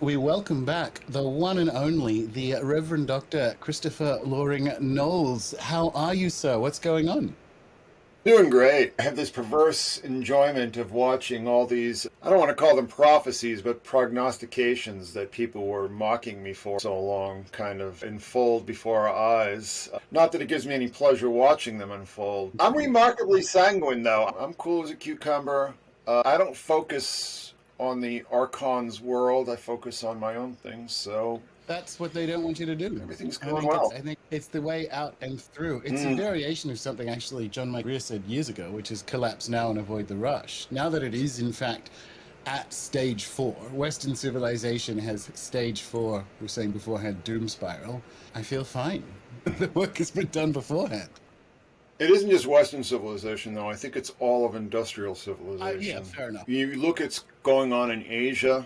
we welcome back the one and only, the Reverend Dr. Christopher Knowles. How are you, sir? What's going on? Doing great. I have this perverse enjoyment of watching all these, I don't want to call them prophecies, but prognostications that people were mocking me for so long kind of unfold before our eyes. Not that it gives me any pleasure watching them unfold. I'm remarkably sanguine, though. I'm cool as a cucumber. I don't focus on the Archon's world. I focus on my own things, so That's what they don't want you to do. everything's I going think it's well. I think it's the way out and through. It's a variation of something actually John Greer said years ago, which is collapse now and avoid the rush. Now that it is in fact at stage 4, Western civilization has stage 4, we were saying beforehand, doom spiral. I feel fine. The work has been done beforehand. It isn't just Western civilization, though. I think it's all of industrial civilization. Yeah, fair enough. You look at what's going on in Asia.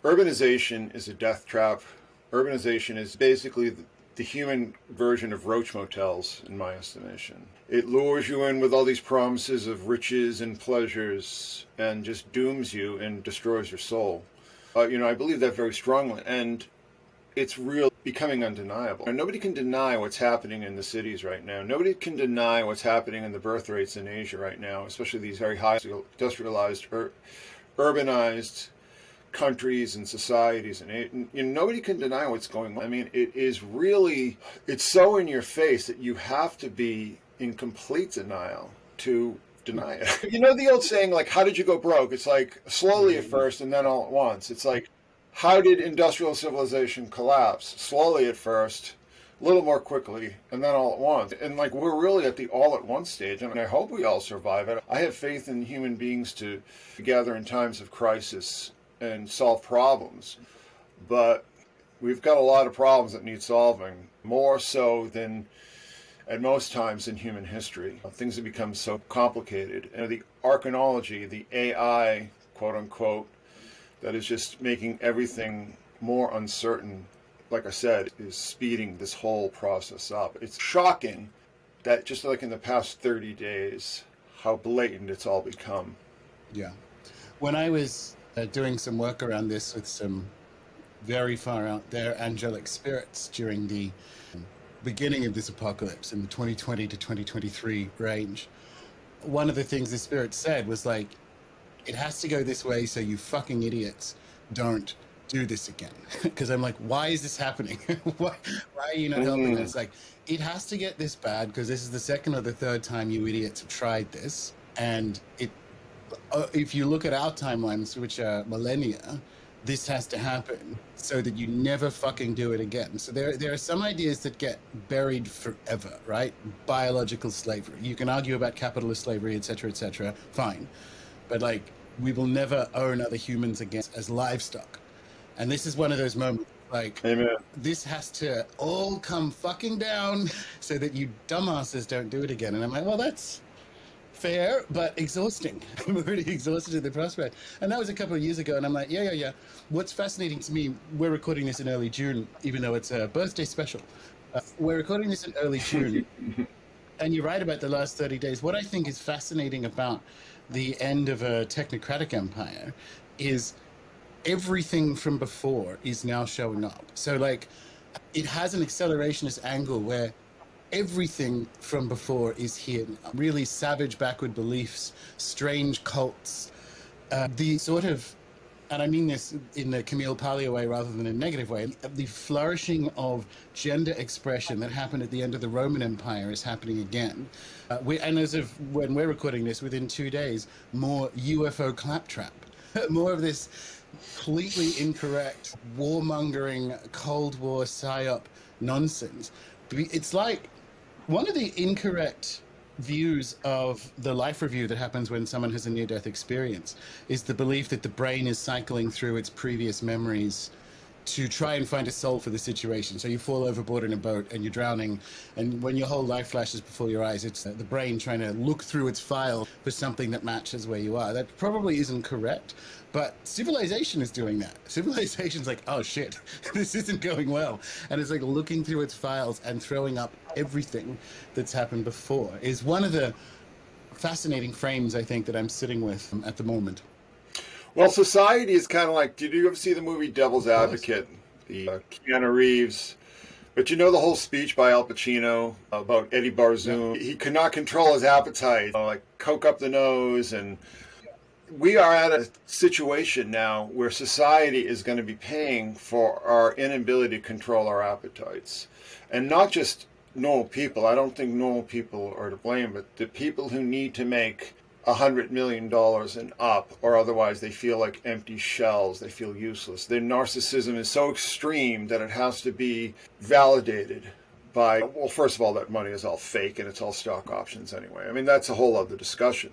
Urbanization is a death trap. Urbanization is basically the human version of roach motels, in my estimation. It lures you in with all these promises of riches and pleasures and just dooms you and destroys your soul. I believe that very strongly. And it's real, becoming undeniable. And nobody can deny what's happening in the cities right now. Nobody can deny what's happening in the birth rates in Asia right now, especially these very high industrialized, urbanized countries and societies. And nobody can deny what's going on. I mean, it's so in your face that you have to be in complete denial to deny it. You know the old saying, like, how did you go broke? It's like slowly at first and then all at once. It's like, how did industrial civilization collapse? Slowly at first, a little more quickly, and then all at once. And like, we're really at the all at once stage, and I hope we all survive it. I have faith in human beings to gather in times of crisis and solve problems. But we've got a lot of problems that need solving, more so than at most times in human history. Things have become so complicated. And the archanology, the AI, quote unquote, that is just making everything more uncertain, like I said, is speeding this whole process up. It's shocking that just like in the past 30 days, how blatant it's all become. Yeah. When I was doing some work around this with some very far out there angelic spirits during the beginning of this apocalypse in the 2020 to 2023 range, one of the things the spirit said was like, it has to go this way so you fucking idiots don't do this again. Because I'm like, why is this happening? why are you not helping us? Like, it has to get this bad because this is the second or the third time you idiots have tried this. And if you look at our timelines, which are millennia, this has to happen so that you never fucking do it again. So there are some ideas that get buried forever, right? Biological slavery. You can argue about capitalist slavery, etc., fine. But like, we will never own other humans again as livestock. And this is one of those moments, like, Amen. This has to all come fucking down so that you dumbasses don't do it again. And I'm like, well, that's fair, but exhausting. I'm already exhausted at the prospect. And that was a couple of years ago. And I'm like, yeah. What's fascinating to me, we're recording this in early June, even though it's a birthday special. We're recording this in early June. And you're right about the last 30 days. What I think is fascinating about the end of a technocratic empire is everything from before is now showing up. So like, it has an accelerationist angle where everything from before is here now. Really savage backward beliefs, strange cults, the sort of, and I mean this in the Camille Paglia way rather than a negative way, the flourishing of gender expression that happened at the end of the Roman Empire is happening again. And as of when we're recording this, within 2 days, more UFO claptrap, more of this completely incorrect warmongering Cold War psyop nonsense. It's like one of the incorrect views of the life review that happens when someone has a near-death experience is the belief that the brain is cycling through its previous memories to try and find a soul for the situation. So you fall overboard in a boat and you're drowning, and when your whole life flashes before your eyes, it's the brain trying to look through its file for something that matches where you are. That probably isn't correct, but civilization is doing that. Civilization's like, oh shit, this isn't going well. And it's like looking through its files and throwing up everything that's happened before is one of the fascinating frames, I think, that I'm sitting with at the moment. Well, society is kind of like, did you ever see the movie Devil's Of course. Advocate? The Keanu Reeves. But you know the whole speech by Al Pacino about Eddie Yeah. Barzoon? He could not control his appetite, like coke up the nose. And we are at a situation now where society is going to be paying for our inability to control our appetites. And not just normal people. I don't think normal people are to blame, but the people who need to make $100 million and up, or otherwise they feel like empty shells, they feel useless. Their narcissism is so extreme that it has to be validated by, well, first of all, that money is all fake and it's all stock options anyway. I mean, that's a whole other discussion.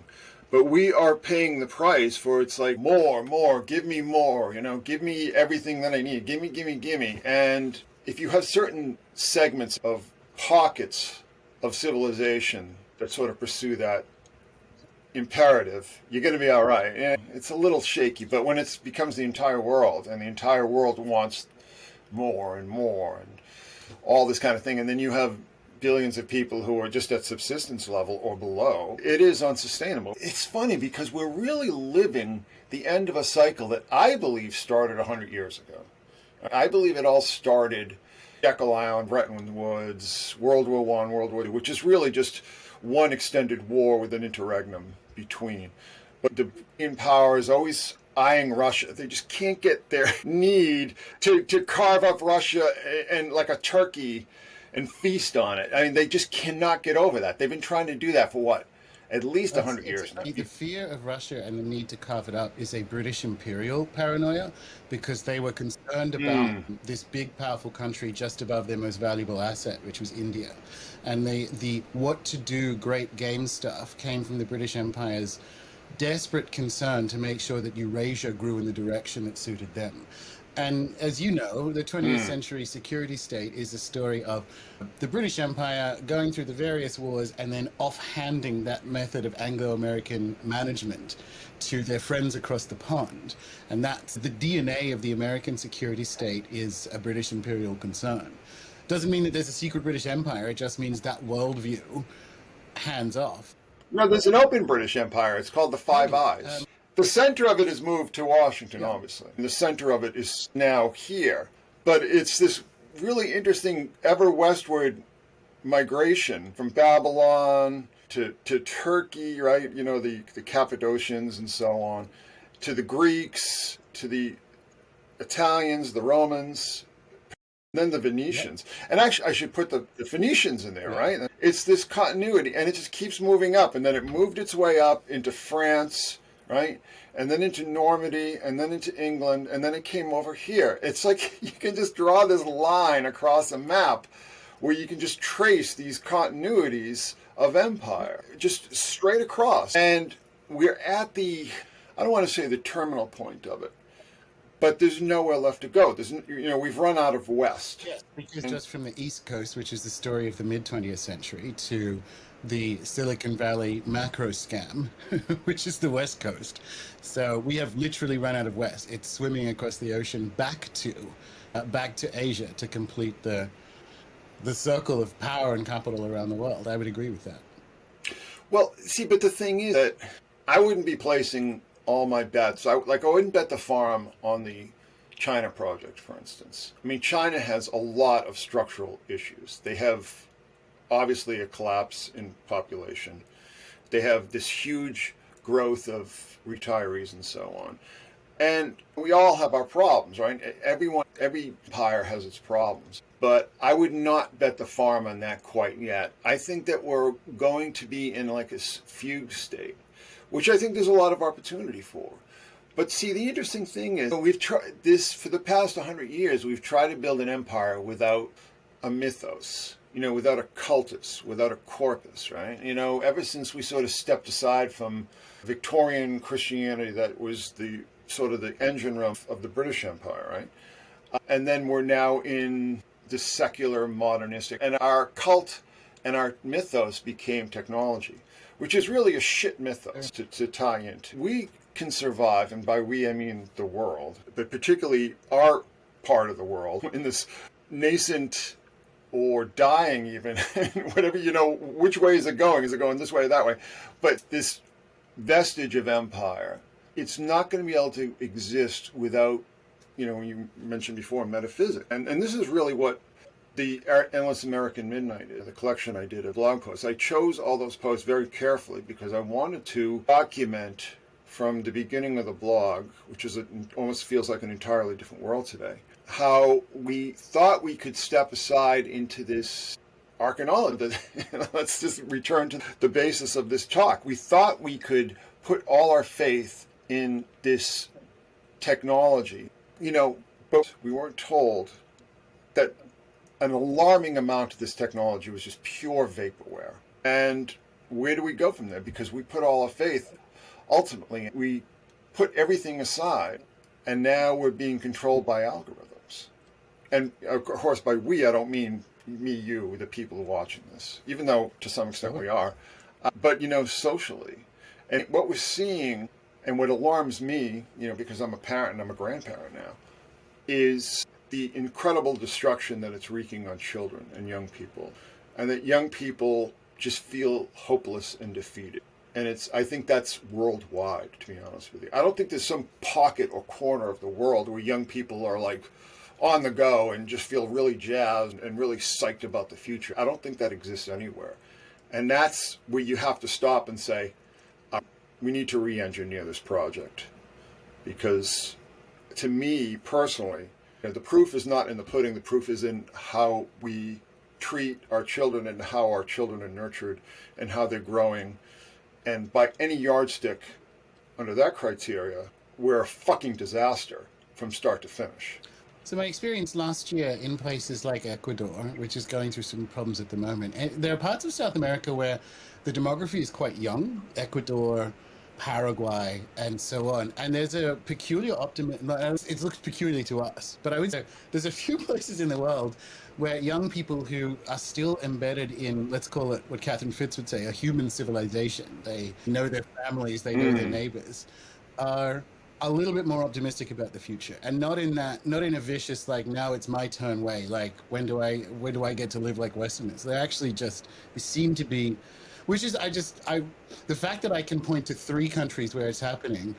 But we are paying the price for, it's like more, give me more, give me everything that I need, give me. And if you have certain segments of pockets of civilization that sort of pursue that imperative, you're going to be all right. And it's a little shaky, but when it becomes the entire world, and the entire world wants more and more and all this kind of thing, and then you have billions of people who are just at subsistence level or below, it is unsustainable. It's funny because we're really living the end of a cycle that I believe started 100 years ago. I believe it all started Jekyll Island, Bretton Woods, World War I, World War II, which is really just one extended war with an interregnum between. But the European powers always eyeing Russia. They just can't get their need to carve up Russia and like a turkey and feast on it. I mean, they just cannot get over that. They've been trying to do that for what? At least 100 years now. The fear of Russia and the need to carve it up is a British imperial paranoia because they were concerned about this big, powerful country just above their most valuable asset, which was India. And the what to do great game stuff came from the British Empire's desperate concern to make sure that Eurasia grew in the direction that suited them. And as you know, the 20th century security state is a story of the British Empire going through the various wars and then offhanding that method of Anglo-American management to their friends across the pond. And that's the DNA of the American security state is a British imperial concern. Doesn't mean that there's a secret British Empire. It just means that worldview, hands off. No, there's an open British Empire. It's called the Five Eyes. The center of it has moved to Washington, obviously. The center of it is now here. But it's this really interesting ever westward migration from Babylon to Turkey, right? The Cappadocians and so on, to the Greeks, to the Italians, the Romans, then the Venetians. And actually, I should put the Phoenicians in there, right? It's this continuity, and it just keeps moving up. And then it moved its way up into France, right? And then into Normandy, and then into England, and then it came over here. It's like you can just draw this line across a map where you can just trace these continuities of empire, just straight across. And we're at the, I don't want to say the terminal point of it, but there's nowhere left to go. We've run out of West. Yes, because just from the East Coast, which is the story of the mid-20th century, to the Silicon Valley macro scam, which is the West Coast. So we have literally run out of West. It's swimming across the ocean back to Asia to complete the circle of power and capital around the world. I would agree with that. Well, see, but the thing is that I wouldn't be placing all my bets. I wouldn't bet the farm on the China project, for instance. I mean, China has a lot of structural issues. They have obviously a collapse in population. They have this huge growth of retirees and so on. And we all have our problems, right? Every empire has its problems. But I would not bet the farm on that quite yet. I think that we're going to be in like a fugue state, which I think there's a lot of opportunity for. But see, the interesting thing is we've tried this for the past 100 years. We've tried to build an empire without a mythos, without a cultus, without a corpus, right? Ever since we sort of stepped aside from Victorian Christianity, that was the sort of the engine room of the British Empire, right? And then we're now in the secular modernistic, and our cult and our mythos became technology, which is really a shit mythos to tie into. We can survive, and by we I mean the world, but particularly our part of the world, in this nascent or dying even, whatever, which way is it going? Is it going this way or that way? But this vestige of empire it's not going to be able to exist without, you mentioned before, metaphysics. And this is really what the Endless American Midnight is, the collection I did of blog posts. I chose all those posts very carefully because I wanted to document from the beginning of the blog, which almost feels like an entirely different world today, how we thought we could step aside into this archaeology. Let's just return to the basis of this talk. We thought we could put all our faith in this technology, but we weren't told that an alarming amount of this technology was just pure vaporware. And where do we go from there? Because we put all our faith, ultimately, we put everything aside, and now we're being controlled by algorithms. And of course, by we, I don't mean me, you, the people who are watching this, even though to some extent we are, but, socially. And what we're seeing, and what alarms me, because I'm a parent and I'm a grandparent now, is the incredible destruction that it's wreaking on children and young people, and that young people just feel hopeless and defeated. And I think that's worldwide, to be honest with you. I don't think there's some pocket or corner of the world where young people are like on the go and just feel really jazzed and really psyched about the future. I don't think that exists anywhere. And that's where you have to stop and say, we need to re-engineer this project. Because to me personally, the proof is not in the pudding, the proof is in how we treat our children and how our children are nurtured and how they're growing. And by any yardstick under that criteria, we're a fucking disaster from start to finish. So my experience last year in places like Ecuador, which is going through some problems at the moment, and there are parts of South America where the demography is quite young, Ecuador, Paraguay, and so on. And there's a peculiar optimism. It looks peculiar to us, but I would say there's a few places in the world where young people who are still embedded in, let's call it what Catherine Fitz would say, a human civilization. They know their families, they know their neighbors, are a little bit more optimistic about the future, and not in a vicious like now it's my turn way, like when do I get to live like Westerners. They actually just seem to be, which is the fact that I can point to 3 countries where it's happening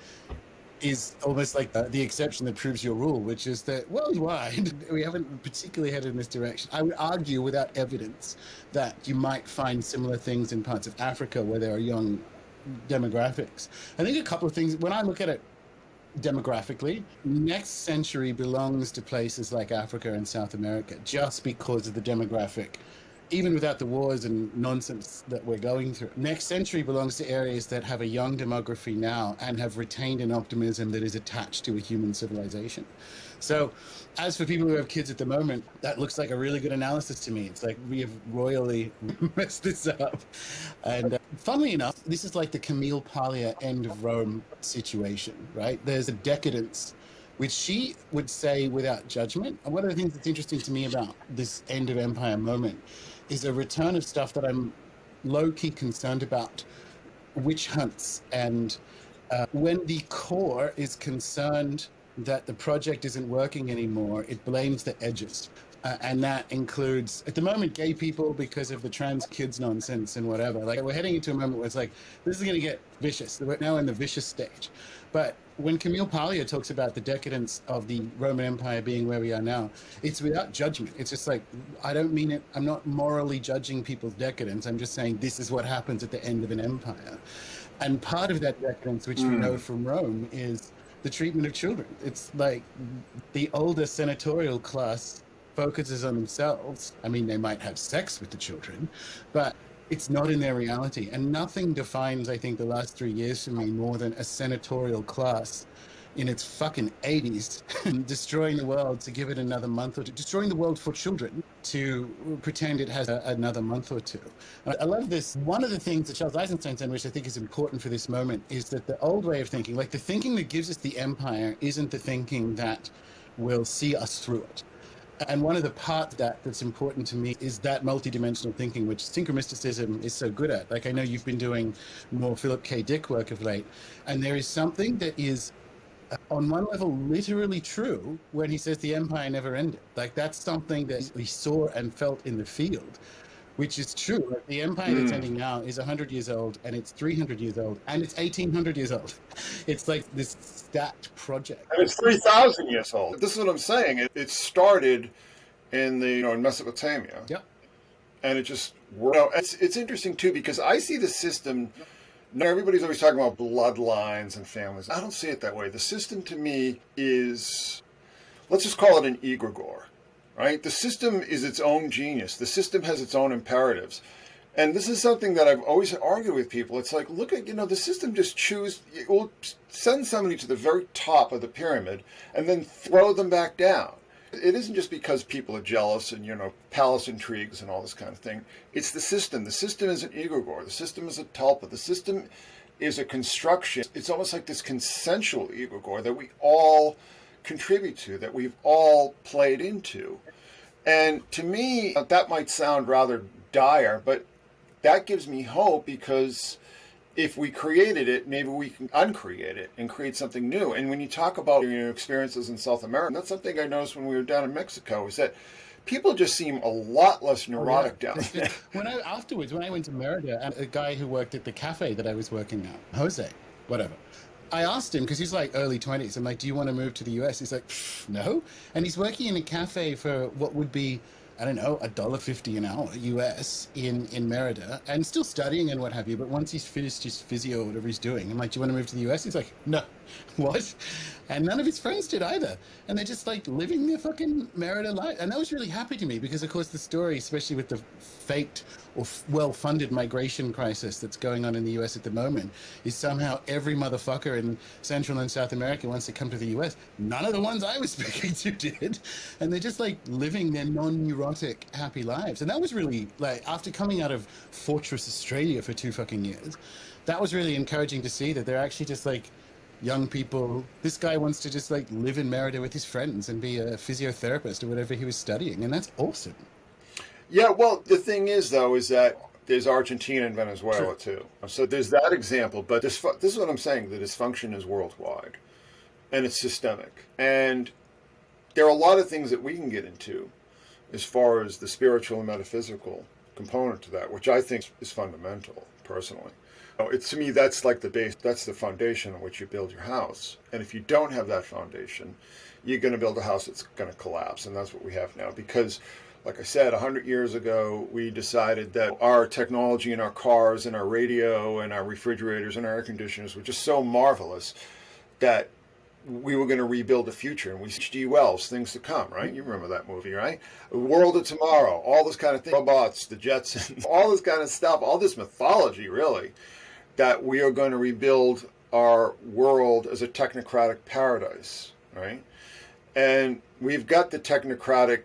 is almost like the exception that proves your rule, which is that worldwide we haven't particularly headed in this direction. I would argue without evidence that you might find similar things in parts of Africa where there are young demographics. I think a couple of things when I look at it demographically, next century belongs to places like Africa and South America just because of the demographic, even without the wars and nonsense that we're going through. Next century belongs to areas that have a young demography now and have retained an optimism that is attached to a human civilization. So as for people who have kids at the moment, that looks like a really good analysis to me. It's like we have royally messed this up. And funnily enough, this is like the Camille Paglia end of Rome situation, right? There's a decadence, which she would say without judgment. And one of the things that's interesting to me about this end of empire moment is a return of stuff that I'm low-key concerned about, witch hunts. And when the core is concerned that the project isn't working anymore, it blames the edges. And that includes, at the moment, gay people because of the trans kids nonsense and whatever. Like, we're heading into a moment where it's like, this is going to get vicious. We're now in the vicious stage. But when Camille Paglia talks about the decadence of the Roman Empire being where we are now, it's without judgment. It's just like, I don't mean it, I'm not morally judging people's decadence. I'm just saying this is what happens at the end of an empire. And part of that decadence, which we know from Rome, is the treatment of children. It's like the older senatorial class focuses on themselves. I mean, they might have sex with the children, but it's not in their reality. And nothing defines, I think, the last 3 years for me more than a senatorial class in its fucking 80s destroying the world to give it another month or two, destroying the world for children to pretend it has another month or two. I love this. One of the things that Charles Eisenstein said, which I think is important for this moment, is that the old way of thinking, like the thinking that gives us the empire, isn't the thinking that will see us through it. And one of the parts that's important to me is that multidimensional thinking, which synchromysticism is so good at. Like, I know you've been doing more Philip K. Dick work of late, and there is something that is, on one level, literally true when he says the empire never ended. Like, that's something that we saw and felt in the field. which is true. Like, the empire that's ending now is 100 years old, and it's 300 years old, and it's 1800 years old. It's like this stacked project. And it's 3,000 years old. This is what I'm saying. It started in in Mesopotamia, Yep. and it just it's interesting too because I see the system. Now everybody's always talking about bloodlines and families. I don't see it that way. The system to me is, let's just call it an egregore, right? The system is its own genius. The system has its own imperatives. And this is something that I've always argued with people. It's like, look at, the system just it will send somebody to the very top of the pyramid and then throw them back down. It isn't just because people are jealous and, palace intrigues and all this kind of thing. It's the system. The system is an egregore. The system is a tulpa. The system is a construction. It's almost like this consensual egregore that we all contribute to, that we've all played into. And to me, that might sound rather dire, but that gives me hope because if we created it, maybe we can uncreate it and create something new. And when you talk about experiences in South America, that's something I noticed when we were down in Mexico, is that people just seem a lot less neurotic down there. When I went to Merida, and a guy who worked at the cafe that I was working at, Jose, whatever, I asked him, because he's like early 20s. I'm like, do you want to move to the US? He's like, no. And he's working in a cafe for what would be, I don't know, $1.50 an hour US in Merida, and still studying and what have you. But once he's finished his physio or whatever he's doing, I'm like, do you want to move to the US? He's like, no. What? And none of his friends did either. And they're just like living their fucking Merida life. And that was really happy to me because, of course, the story, especially with the faked or well-funded migration crisis that's going on in the US at the moment, is somehow every motherfucker in Central and South America wants to come to the US. None of the ones I was speaking to did. And they're just like living their non-neurotic, happy lives. And that was really, like, after coming out of Fortress Australia for 2 fucking years, that was really encouraging to see that they're actually just like young people. This guy wants to just like live in Merida with his friends and be a physiotherapist or whatever he was studying. And that's awesome. Yeah, well, the thing is, though, is that there's Argentina and Venezuela, too. So there's that example. But this is what I'm saying. The dysfunction is worldwide. And it's systemic. And there are a lot of things that we can get into as far as the spiritual and metaphysical component to that, which I think is fundamental, personally. To me, that's like the base. That's the foundation on which you build your house. And if you don't have that foundation, you're going to build a house that's going to collapse. And that's what we have now. Because, like I said, 100 years ago, we decided that our technology in our cars and our radio and our refrigerators and our air conditioners were just so marvelous that we were going to rebuild the future. And we H.G. Wells, Things to Come, right? You remember that movie, right? The World of Tomorrow, all this kind of thing, robots, the Jetsons, all this kind of stuff, all this mythology, really, that we are going to rebuild our world as a technocratic paradise, right? And we've got the technocratic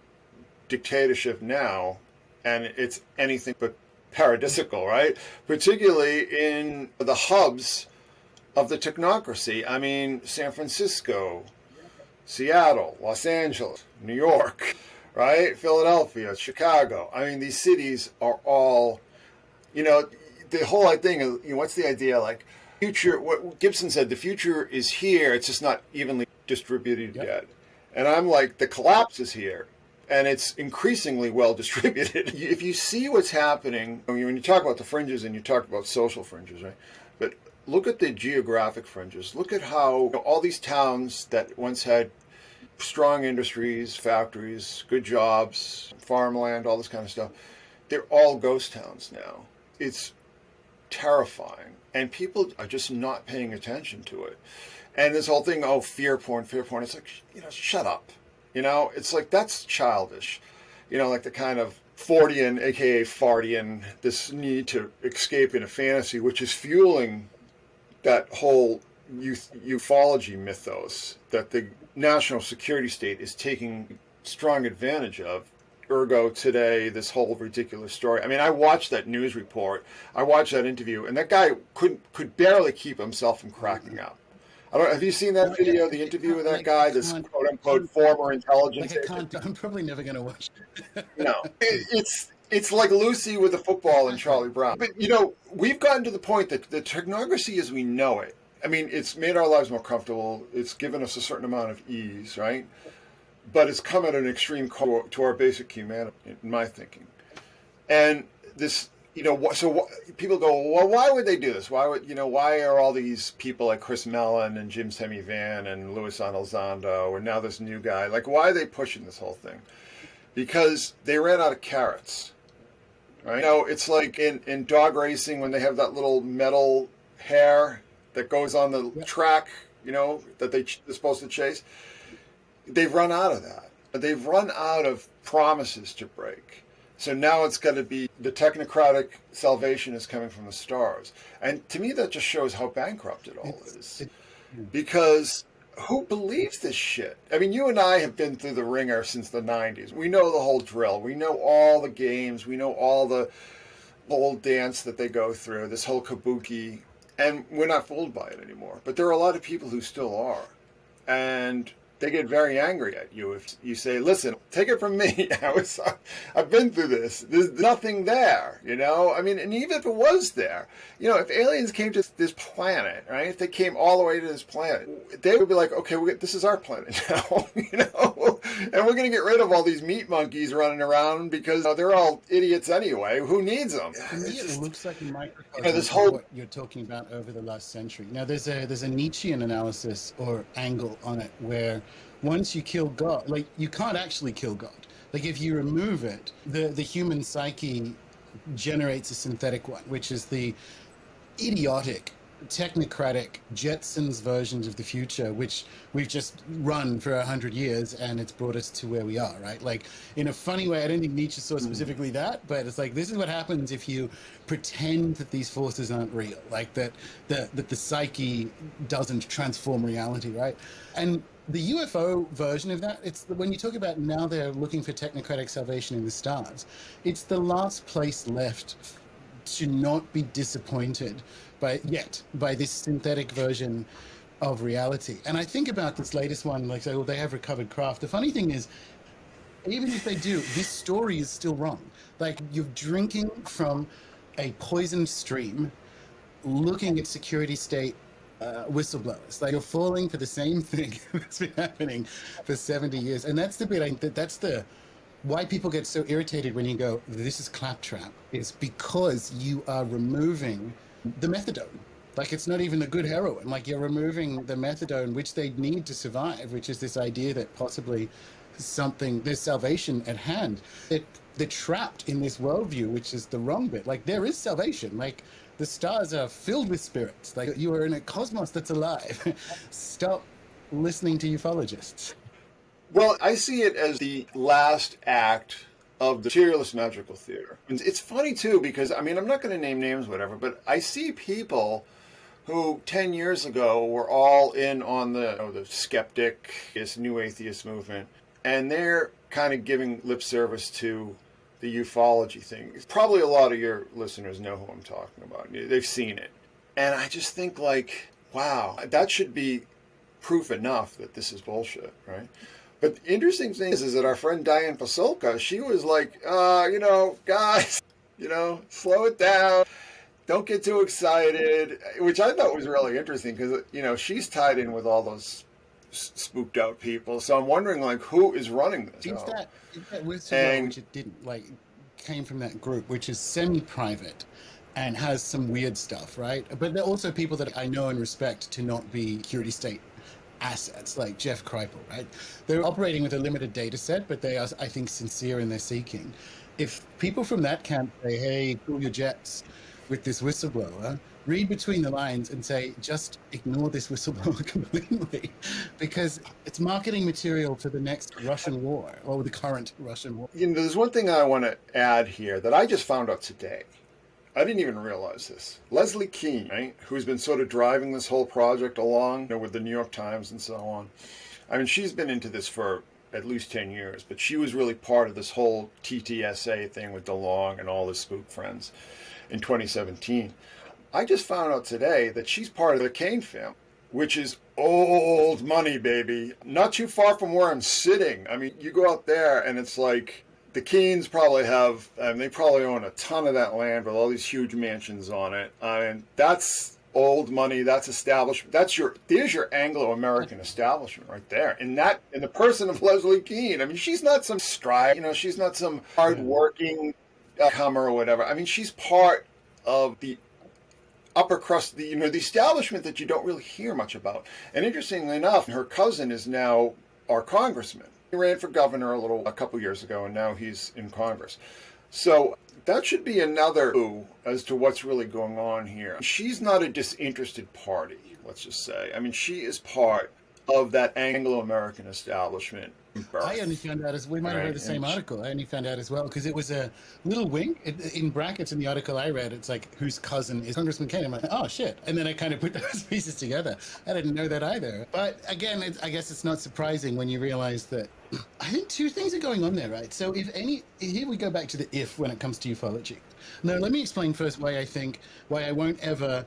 dictatorship now, and it's anything but paradisical, right? Particularly in the hubs of the technocracy. I mean, San Francisco, Seattle, Los Angeles, New York, right? Philadelphia, Chicago. I mean, these cities are all, the whole thing is, what's the idea? Like, future, what Gibson said, the future is here, it's just not evenly distributed yet. And I'm like, the collapse is here. And it's increasingly well distributed. If you see what's happening, when you talk about the fringes and you talk about social fringes, right? But look at the geographic fringes. Look at how all these towns that once had strong industries, factories, good jobs, farmland, all this kind of stuff, they're all ghost towns now. It's terrifying. And people are just not paying attention to it. And this whole thing, fear porn. It's like, shut up. It's like, that's childish. Like the kind of Fordian, aka Fardian, this need to escape in a fantasy, which is fueling that whole ufology mythos that the national security state is taking strong advantage of. Ergo today, this whole ridiculous story. I mean, I watched that news report, I watched that interview, and that guy could barely keep himself from cracking up. Have you seen that video, the interview with that guy, this quote-unquote former intelligence agent? I'm probably never going to watch it. No. It's like Lucy with the football and Charlie Brown. But, we've gotten to the point that the technocracy as we know it, I mean, it's made our lives more comfortable. It's given us a certain amount of ease, right? But it's come at an extreme cost to our basic humanity, in my thinking. And this, people go, well, why would they do this? Why are all these people like Chris Mellon and Jim Semivan and Luis Elizondo and now this new guy, like, why are they pushing this whole thing? Because they ran out of carrots, right? It's like in dog racing when they have that little metal hair that goes on the track, that they're supposed to chase. They've run out of that. They've run out of promises to break. So now it's got to be the technocratic salvation is coming from the stars. And to me, that just shows how bankrupt it all is. Because who believes this shit? I mean, you and I have been through the ringer since the 90s. We know the whole drill. We know all the games. We know all the old dance that they go through, this whole kabuki. And we're not fooled by it anymore. But there are a lot of people who still are. And they get very angry at you if you say, listen, take it from me. I've been through this. There's nothing there, I mean, and even if it was there, if aliens came to this planet, right? If they came all the way to this planet, they would be like, okay, this is our planet now, and we're going to get rid of all these meat monkeys running around because they're all idiots anyway. Who needs them? To me, it looks like a microcosm this whole of what you're talking about over the last century. Now, there's a Nietzschean analysis or angle on it where once you kill God, like, you can't actually kill God. Like, if you remove it, the human psyche generates a synthetic one, which is the idiotic, technocratic Jetsons versions of the future, which we've just run for 100 years, and it's brought us to where we are, right? Like, in a funny way, I don't think Nietzsche saw specifically that, but it's like, this is what happens if you pretend that these forces aren't real, like that the psyche doesn't transform reality, right? And the UFO version of that, when you talk about now they're looking for technocratic salvation in the stars, it's the last place left to not be disappointed by this synthetic version of reality. And I think about this latest one, like, say, well, they have recovered craft. The funny thing is, even if they do, this story is still wrong. Like, you're drinking from a poisoned stream, looking at security state whistleblowers. Like, you're falling for the same thing that's been happening for 70 years. And that's the bit, that's the why people get so irritated when you go, this is claptrap, is because you are removing the methadone. Like, it's not even a good heroin. Like, you're removing the methadone, which they need to survive, which is this idea that possibly there's salvation at hand. They're trapped in this worldview, which is the wrong bit. Like, there is salvation. Like, the stars are filled with spirits. Like, you are in a cosmos that's alive. Stop listening to ufologists. Well, I see it as the last act of the materialist magical theater. It's funny, too, because, I mean, I'm not going to name names, whatever, but I see people who 10 years ago were all in on the skeptic, this new atheist movement, and they're kind of giving lip service to the ufology thing. Probably a lot of your listeners know who I'm talking about. They've seen it. And I just think, like, wow, that should be proof enough that this is bullshit, right? But the interesting thing is that our friend Diane Pasulka, she was like, guys, slow it down. Don't get too excited, which I thought was really interesting because, she's tied in with all those spooked out people. So I'm wondering, like, who is running this? It's that whistleblower, which it didn't, like, came from that group, which is semi-private and has some weird stuff, right? But there are also people that I know and respect to not be security state assets, like Jeff Kripal, right? They're operating with a limited data set, but they are, I think, sincere in their seeking. If people from that camp say, hey, cool your jets with this whistleblower, read between the lines and say, just ignore this whistleblower completely, because it's marketing material for the next Russian war, or the current Russian war. There's one thing I want to add here that I just found out today. I didn't even realize this. Leslie Keane, right, who's been sort of driving this whole project along, with the New York Times and so on. I mean, she's been into this for at least 10 years, but she was really part of this whole TTSA thing with DeLong and all his spook friends in 2017. I just found out today that she's part of the Kane family, which is old money, baby. Not too far from where I'm sitting. I mean, you go out there and it's like, the Keens probably have, they probably own a ton of that land with all these huge mansions on it. And that's old money, that's establishment. There's your Anglo-American establishment right there. In the person of Leslie Keane. I mean, she's not some scribe, she's not some hardworking comer or whatever. I mean, she's part of the upper crust, the establishment that you don't really hear much about. And interestingly enough, her cousin is now our congressman. He ran for governor a couple years ago, and now he's in Congress. So that should be another clue as to what's really going on here. She's not a disinterested party, let's just say. I mean, she is part of that Anglo-American establishment. I only found out we might have read the same article. I only found out as well because it was a little wink in brackets in the article I read. It's like, whose cousin is Congressman Kane? I'm like, oh shit. And then I kind of put those pieces together. I didn't know that either. But again, I guess it's not surprising when you realize that I think two things are going on there, right? So here we go back to the if when it comes to ufology. Now, let me explain first why I won't ever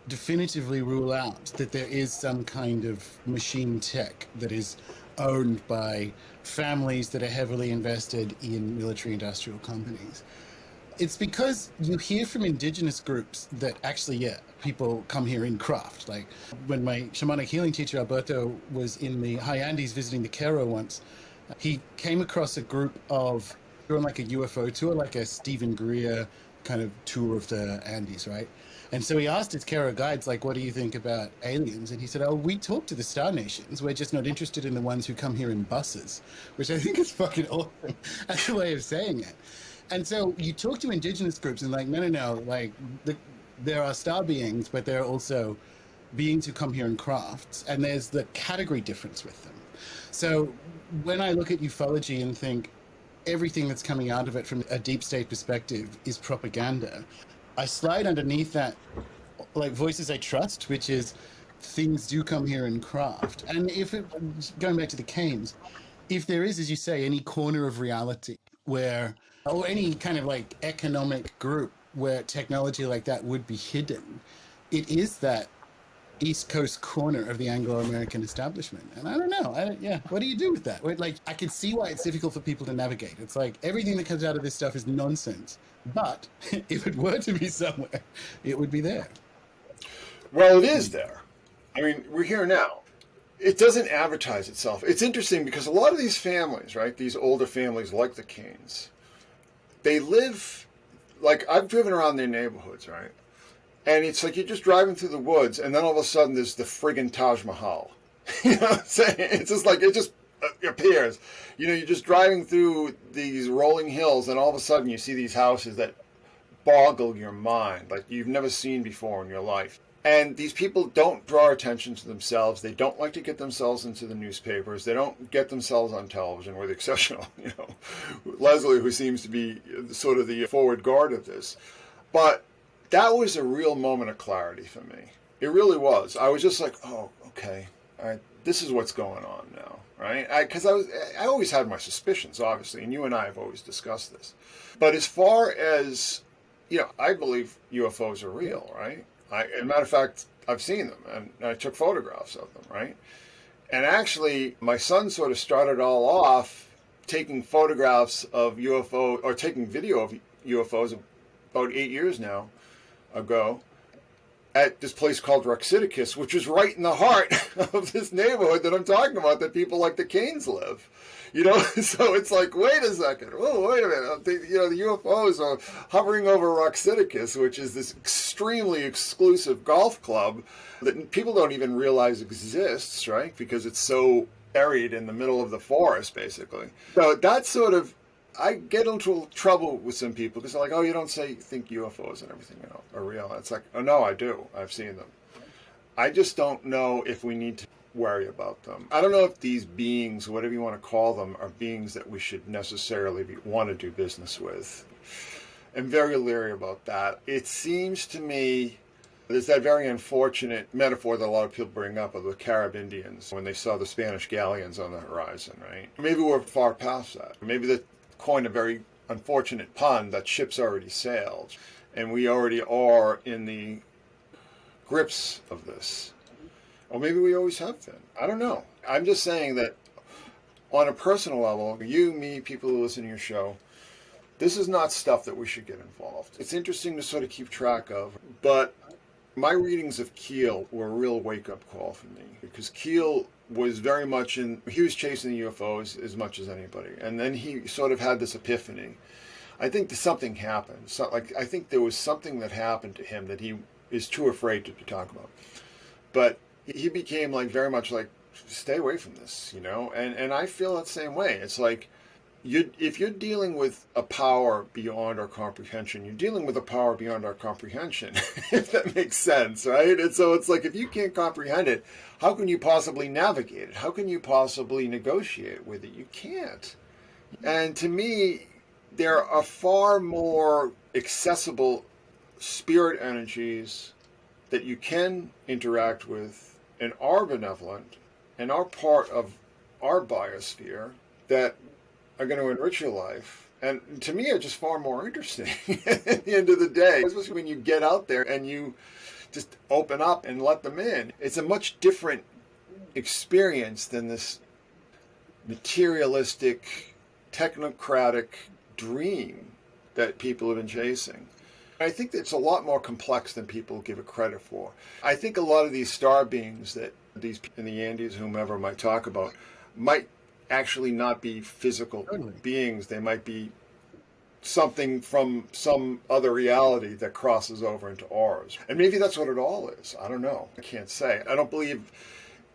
definitively rule out that there is some kind of machine tech that is owned by families that are heavily invested in military industrial companies. It's because you hear from indigenous groups that actually, people come here in craft. Like when my shamanic healing teacher, Alberto, was in the high Andes visiting the Quero once, he came across a group of, on like a UFO tour, like a Stephen Greer kind of tour of the Andes, right? And so he asked his Quero guides, like, what do you think about aliens? And he said, oh, we talk to the Star Nations. We're just not interested in the ones who come here in buses, which I think is fucking awesome as a way of saying it. And so you talk to indigenous groups and like, no, like there are star beings, but there are also beings who come here in crafts. And there's the category difference with them. So when I look at ufology and think everything that's coming out of it from a deep state perspective is propaganda, I slide underneath that, like, voices I trust, which is things do come here in craft. And going back to the Canes, if there is, as you say, any corner of reality where, or any kind of like economic group where technology like that would be hidden, it is that East Coast corner of the Anglo-American establishment. And I don't know. What do you do with that? Like, I can see why it's difficult for people to navigate. It's like everything that comes out of this stuff is nonsense. But if it were to be somewhere, it would be there. Well, it is there. I mean, we're here now. It doesn't advertise itself. It's interesting because a lot of these families, right, these older families like the Canes, they live, like, I've driven around their neighborhoods, right? And it's like you're just driving through the woods, and then all of a sudden there's the friggin' Taj Mahal. You know what I'm saying? It's just like it just appears. You know, you're just driving through these rolling hills, and all of a sudden you see these houses that boggle your mind, like you've never seen before in your life. And these people don't draw attention to themselves. They don't like to get themselves into the newspapers. They don't get themselves on television, with the exception of, Leslie, who seems to be sort of the forward guard of this. But that was a real moment of clarity for me. It really was. I was just like, oh, okay, all right, this is what's going on now, right? Because I always had my suspicions, obviously, and you and I have always discussed this. But as far as, I believe UFOs are real, right? As a matter of fact, I've seen them, and I took photographs of them, right? And actually, my son sort of started all off taking photographs of UFO, or taking video of UFOs about 8 years now ago at this place called Ruxidicus, which is right in the heart of this neighborhood that I'm talking about, that people like the Canes live. So it's like, wait a second. Oh, wait a minute. The UFOs are hovering over Ruxidicus, which is this extremely exclusive golf club that people don't even realize exists, right? Because it's so buried in the middle of the forest, basically. So that's sort of, I get into trouble with some people because they're like, oh, you don't think UFOs and everything are real. It's like, oh, no, I do. I've seen them. I just don't know if we need to worry about them. I don't know if these beings, whatever you want to call them, are beings that we should necessarily want to do business with. I'm very leery about that. It seems to me there's that very unfortunate metaphor that a lot of people bring up of the Carib Indians when they saw the Spanish galleons on the horizon, right? Maybe we're far past that. Maybe they coined a very unfortunate pun that ships already sailed, and we already are in the grips of this. Or maybe we always have been. I don't know. I'm just saying that on a personal level, you, me, people who listen to your show, this is not stuff that we should get involved. It's interesting to sort of keep track of, but my readings of Keel were a real wake-up call for me, because Keel was very much he was chasing the UFOs as much as anybody. And then he sort of had this epiphany I think that something happened. So, like, I think there was something that happened to him that he is too afraid to talk about. But he became like very much like, stay away from this, you know. And I feel that same way. It's like, if you're dealing with a power beyond our comprehension, you're dealing with a power beyond our comprehension, if that makes sense, right? And so it's like, if you can't comprehend it, how can you possibly navigate it? How can you possibly negotiate with it? You can't. And to me, there are far more accessible spirit energies that you can interact with and are benevolent and are part of our biosphere that are going to enrich your life. And to me, are just far more interesting at the end of the day, especially when you get out there and you just open up and let them in. It's a much different experience than this materialistic, technocratic dream that people have been chasing. I think it's a lot more complex than people give it credit for. I think a lot of these star beings that these in the Andes, whomever might talk about, might actually not be physical beings. They might be something from some other reality that crosses over into ours. And maybe that's what it all is. I don't know. I can't say. I don't believe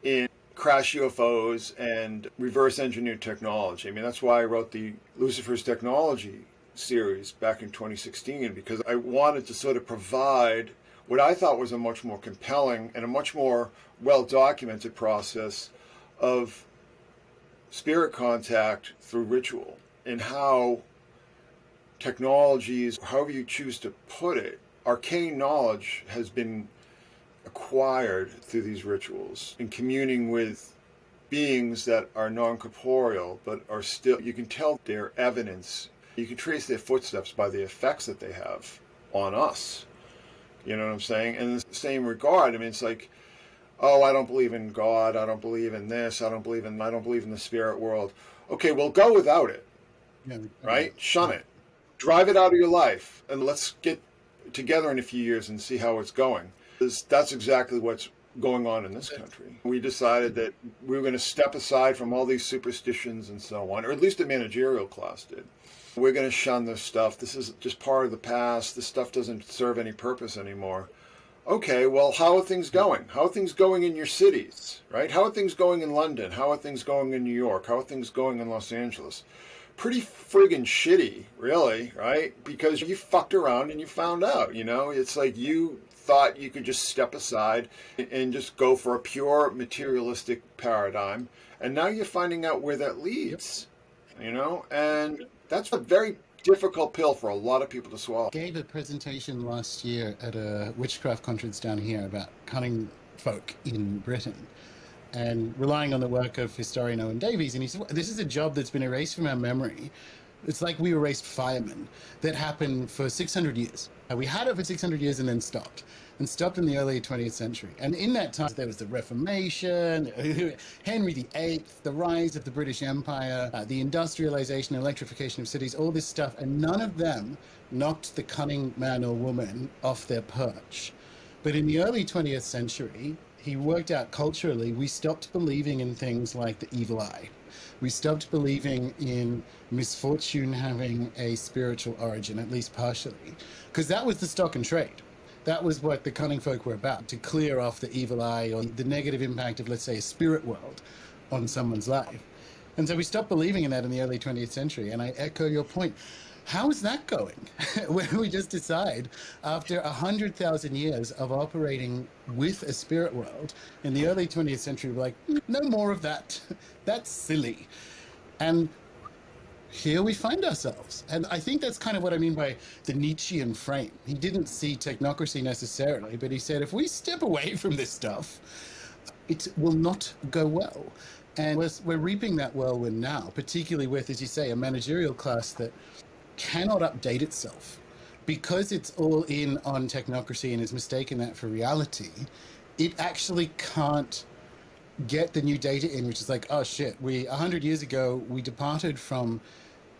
in crash UFOs and reverse engineered technology. I mean, that's why I wrote the Lucifer's Technology series back in 2016, because I wanted to sort of provide what I thought was a much more compelling and a much more well-documented process of spirit contact through ritual, and how technologies, however you choose to put it, arcane knowledge has been acquired through these rituals in communing with beings that are non-corporeal but are still, you can tell their evidence, you can trace their footsteps by the effects that they have on us. You know what I'm saying? And in the same regard, I mean, it's like, oh, I don't believe in God, I don't believe in this, I don't believe in the spirit world. Okay, well, go without it, right? Shun it. Drive it out of your life, and let's get together in a few years and see how it's going. That's exactly what's going on in this country. We decided that we were going to step aside from all these superstitions and so on, or at least the managerial class did. We're going to shun this stuff. This is just part of the past. This stuff doesn't serve any purpose anymore. Okay, well, how are things going? How are things going in your cities, right? How are things going in London? How are things going in New York? How are things going in Los Angeles? Pretty friggin' shitty, really, right? Because you fucked around and you found out, you know? It's like you thought you could just step aside and just go for a pure materialistic paradigm, and now you're finding out where that leads, you know? And that's a very difficult pill for a lot of people to swallow. I gave a presentation last year at a witchcraft conference down here about cunning folk in Britain, and relying on the work of historian Owen Davies. And he said, this is a job that's been erased from our memory. It's like we erased firemen. That happened for 600 years. We had it for 600 years and then stopped in the early 20th century. And in that time, there was the Reformation, Henry VIII, the rise of the British Empire, the industrialization, electrification of cities, all this stuff. And none of them knocked the cunning man or woman off their perch. But in the early 20th century, he worked out culturally, we stopped believing in things like the evil eye. We stopped believing in misfortune having a spiritual origin, at least partially, because that was the stock and trade. That was what the cunning folk were about, to clear off the evil eye or the negative impact of, let's say, a spirit world on someone's life. And so we stopped believing in that in the early 20th century. And I echo your point. How is that going? When we just decide, after 100,000 years of operating with a spirit world, in the early 20th century, we're like, no more of that. That's silly. And here we find ourselves. And I think that's kind of what I mean by the Nietzschean frame. He didn't see technocracy necessarily, but he said, if we step away from this stuff, it will not go well. And we're reaping that whirlwind now, particularly with, as you say, a managerial class that cannot update itself because it's all in on technocracy and is mistaken that for reality. It actually can't get the new data in, which is like, oh shit, 100 years ago we departed from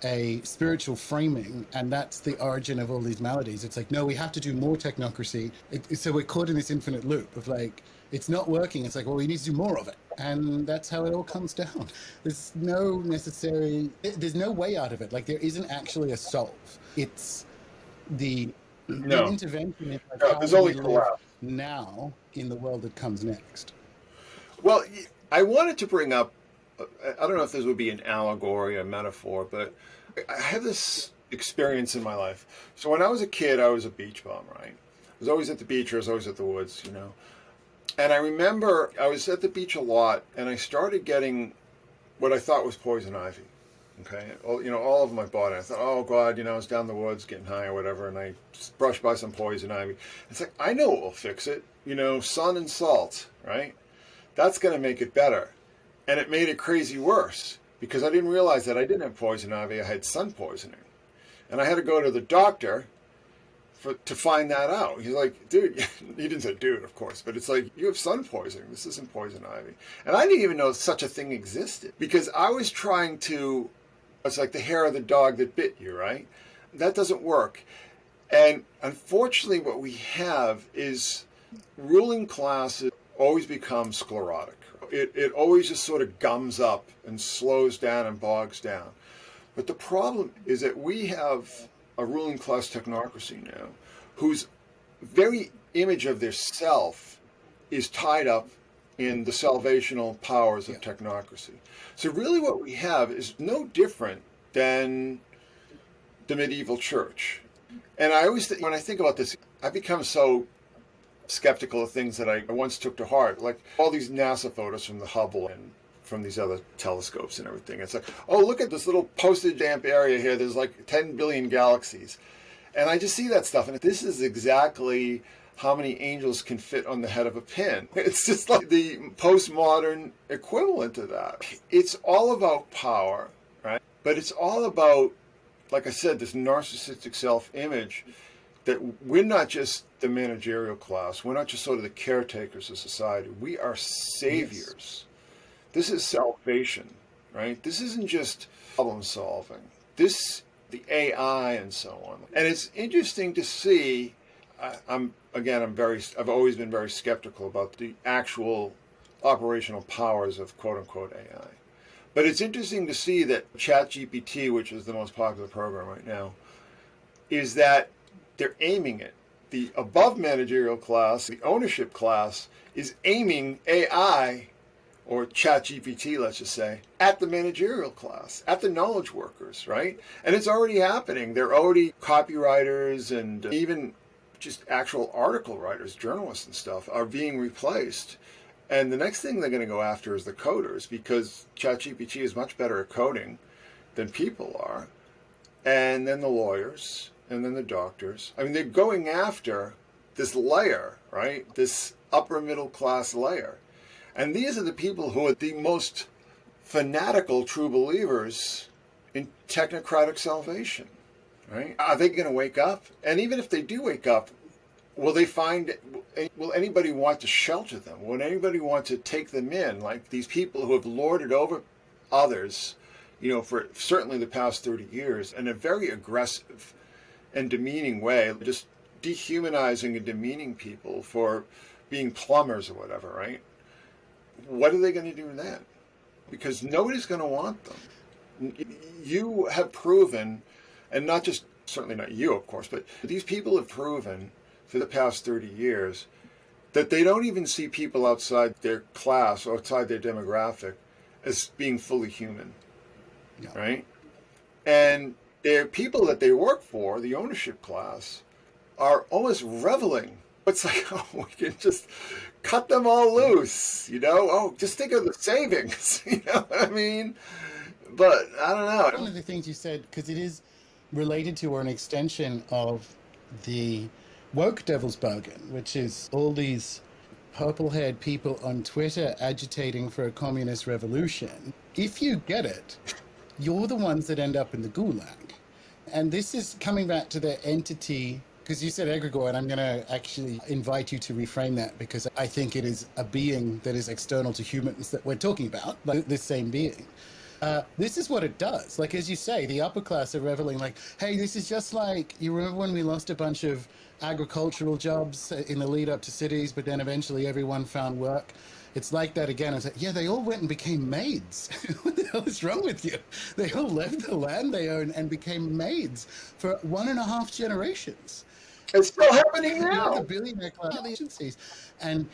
a spiritual framing, and that's the origin of all these maladies. It's like, no, we have to do more technocracy. So we're caught in this infinite loop of like, it's not working. It's like, well, we need to do more of it. And that's how it all comes down. There's there's no way out of it. Like, there isn't actually a solve. It's the No, intervention is like, no, how there's do we only live collapse. now in the world that comes next? Well, I wanted to bring up, I don't know if this would be an allegory, a metaphor, but I have this experience in my life. So when I was a kid, I was a beach bum, right? I was always at the beach, or I was always at the woods, you know. And I remember I was at the beach a lot, and I started getting what I thought was poison ivy. Okay, all over my body. I thought, oh God, I was down the woods getting high or whatever, and I brushed by some poison ivy. It's like, I know what will fix it. Sun and salt, right? That's going to make it better. And it made it crazy worse because I didn't realize that I didn't have poison ivy. I had sun poisoning, and I had to go to the doctor to find that out. He's like, dude, he didn't say dude, of course, but it's like, you have sun poisoning. This isn't poison ivy. And I didn't even know such a thing existed because I was trying to, it's like the hair of the dog that bit you, right? That doesn't work. And unfortunately, what we have is ruling classes always become sclerotic. It always just sort of gums up and slows down and bogs down. But the problem is that we have a ruling class technocracy now whose very image of their self is tied up in the salvational powers of technocracy. So really what we have is no different than the medieval church. And I always when I think about this, I've become so skeptical of things that I once took to heart, like all these NASA photos from the Hubble and from these other telescopes and everything. It's like, oh, look at this little postage stamp area here. There's like 10 billion galaxies. And I just see that stuff. And this is exactly how many angels can fit on the head of a pin. It's just like the postmodern equivalent to that. It's all about power, right? But it's all about, like I said, this narcissistic self-image that we're not just the managerial class. We're not just sort of the caretakers of society. We are saviors. Yes. This is salvation, right? This isn't just problem solving. The AI and so on. And it's interesting to see, I've always been very skeptical about the actual operational powers of quote unquote AI. But it's interesting to see that ChatGPT, which is the most popular program right now, is that they're aiming it. The above managerial class, the ownership class, is aiming AI, or ChatGPT, let's just say, at the managerial class, at the knowledge workers, right? And it's already happening. They're already copywriters and even just actual article writers, journalists and stuff, are being replaced. And the next thing they're going to go after is the coders, because ChatGPT is much better at coding than people are. And then the lawyers, and then the doctors. I mean, they're going after this layer, right? This upper middle class layer. And these are the people who are the most fanatical true believers in technocratic salvation, right? Are they going to wake up? And even if they do wake up, will anybody want to shelter them? Will anybody want to take them in? Like these people who have lorded over others, for certainly the past 30 years in a very aggressive and demeaning way, just dehumanizing and demeaning people for being plumbers or whatever, right? What are they going to do then? Because nobody's going to want them. You have proven, and not just, certainly not you, of course, but these people have proven for the past 30 years that they don't even see people outside their class or outside their demographic as being fully human, right? And they're people that they work for, the ownership class, are almost reveling. It's like, oh, we can just cut them all loose, Oh, just think of the savings, you know what I mean? But I don't know. One of the things you said, because it is related to or an extension of the woke devil's bargain, which is all these purple-haired people on Twitter agitating for a communist revolution. If you get it, you're the ones that end up in the gulag. And this is coming back to the entity, because you said egregore, and I'm going to actually invite you to reframe that, because I think it is a being that is external to humans that we're talking about, like this same being. This is what it does. Like, as you say, the upper class are reveling like, hey, this is just like, you remember when we lost a bunch of agricultural jobs in the lead up to cities, but then eventually everyone found work. It's like that again. It's like, yeah, they all went and became maids. What the hell is wrong with you? They all left the land they own and became maids for 1.5 generations. It's still happening You know, the now. billionaire class, the agencies, and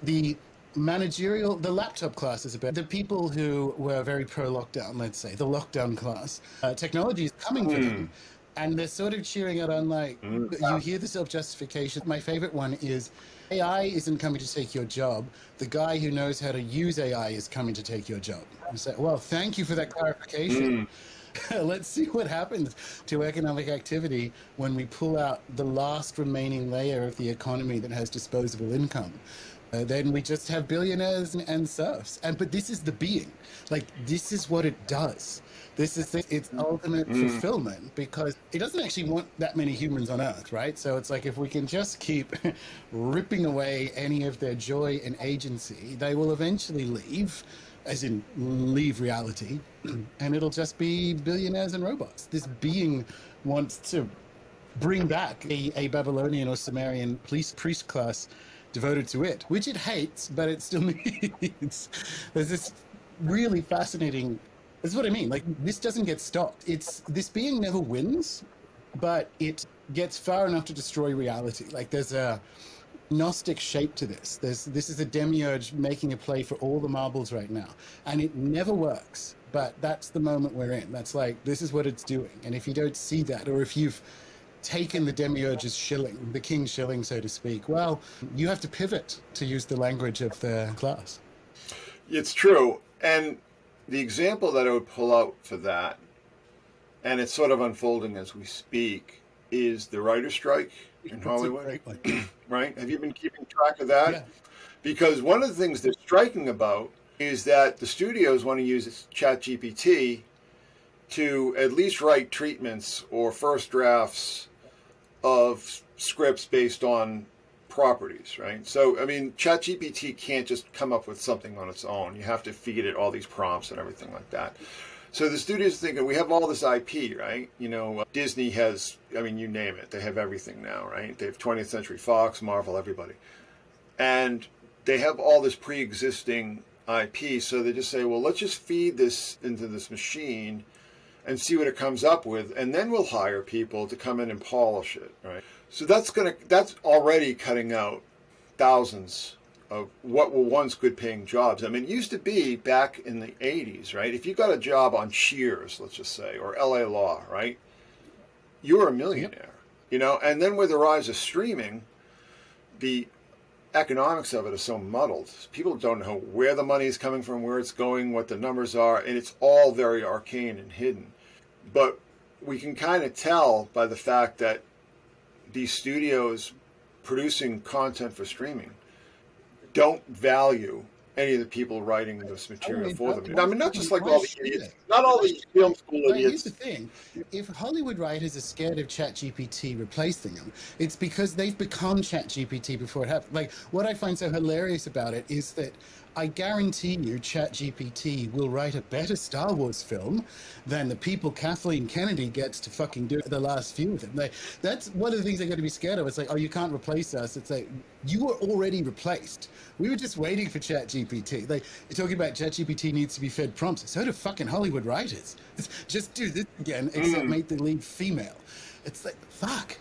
the managerial, the laptop class is about the people who were very pro lockdown, let's say, the lockdown class. Technology is coming for them. And they're sort of cheering it on, like, you hear the self justification. My favorite one is AI isn't coming to take your job. The guy who knows how to use AI is coming to take your job. I say, well, thank you for that clarification. Let's see what happens to economic activity when we pull out the last remaining layer of the economy that has disposable income. Then we just have billionaires and serfs. But this is the being. Like, this is what it does. This is its ultimate fulfillment, because it doesn't actually want that many humans on Earth, right? So it's like, if we can just keep ripping away any of their joy and agency, they will eventually leave, as in leave reality, and it'll just be billionaires and robots. This being wants to bring back a Babylonian or Sumerian priest class devoted to it, which it hates, but it still needs. There's this really fascinating. That's what I mean. Like, this doesn't get stopped. This being never wins, but it gets far enough to destroy reality. Like, there's a Gnostic shape to this. This is a demiurge making a play for all the marbles right now, and it never works. But that's the moment we're in. That's like, this is what it's doing. And if you don't see that, or if you've taken the demiurge's shilling, the king's shilling, so to speak, well, you have to pivot, to use the language of the class. It's true. And the example that I would pull out for that, and it's sort of unfolding as we speak, is the writer's strike in Hollywood. Right? Have you been keeping track of that? Yeah. Because one of the things they're striking about is that the studios want to use ChatGPT to at least write treatments or first drafts of scripts based on properties, right? So, I mean, ChatGPT can't just come up with something on its own. You have to feed it all these prompts and everything like that. So the studio's thinking, we have all this IP, right? You know, Disney has, I mean, you name it. They have everything now, right? They have 20th Century Fox, Marvel, everybody. And they have all this pre-existing IP. So they just say, well, let's just feed this into this machine and see what it comes up with, and then we'll hire people to come in and polish it, right? So that's already cutting out thousands of what were once good paying jobs. I mean, it used to be back in the 80s, right? If you got a job on Cheers, let's just say, or LA Law, right? You were a millionaire, you know? And then with the rise of streaming, the economics of it is so muddled. People don't know where the money is coming from, where it's going, what the numbers are, and it's all very arcane and hidden. But we can kind of tell by the fact that these studios producing content for streaming don't value any of the people writing this material for them. I mean, not just like all the idiots, not all the film school idiots. Here's the thing. If Hollywood writers are scared of ChatGPT replacing them, it's because they've become ChatGPT before it happened. Like, what I find so hilarious about it is that I guarantee you ChatGPT will write a better Star Wars film than the people Kathleen Kennedy gets to fucking do the last few of them. Like, that's one of the things they got to be scared of. It's like, oh, you can't replace us. It's like, you were already replaced. We were just waiting for ChatGPT. Like, you're talking about ChatGPT needs to be fed prompts. So do fucking Hollywood writers. Just do this again, except make the lead female. It's like, fuck.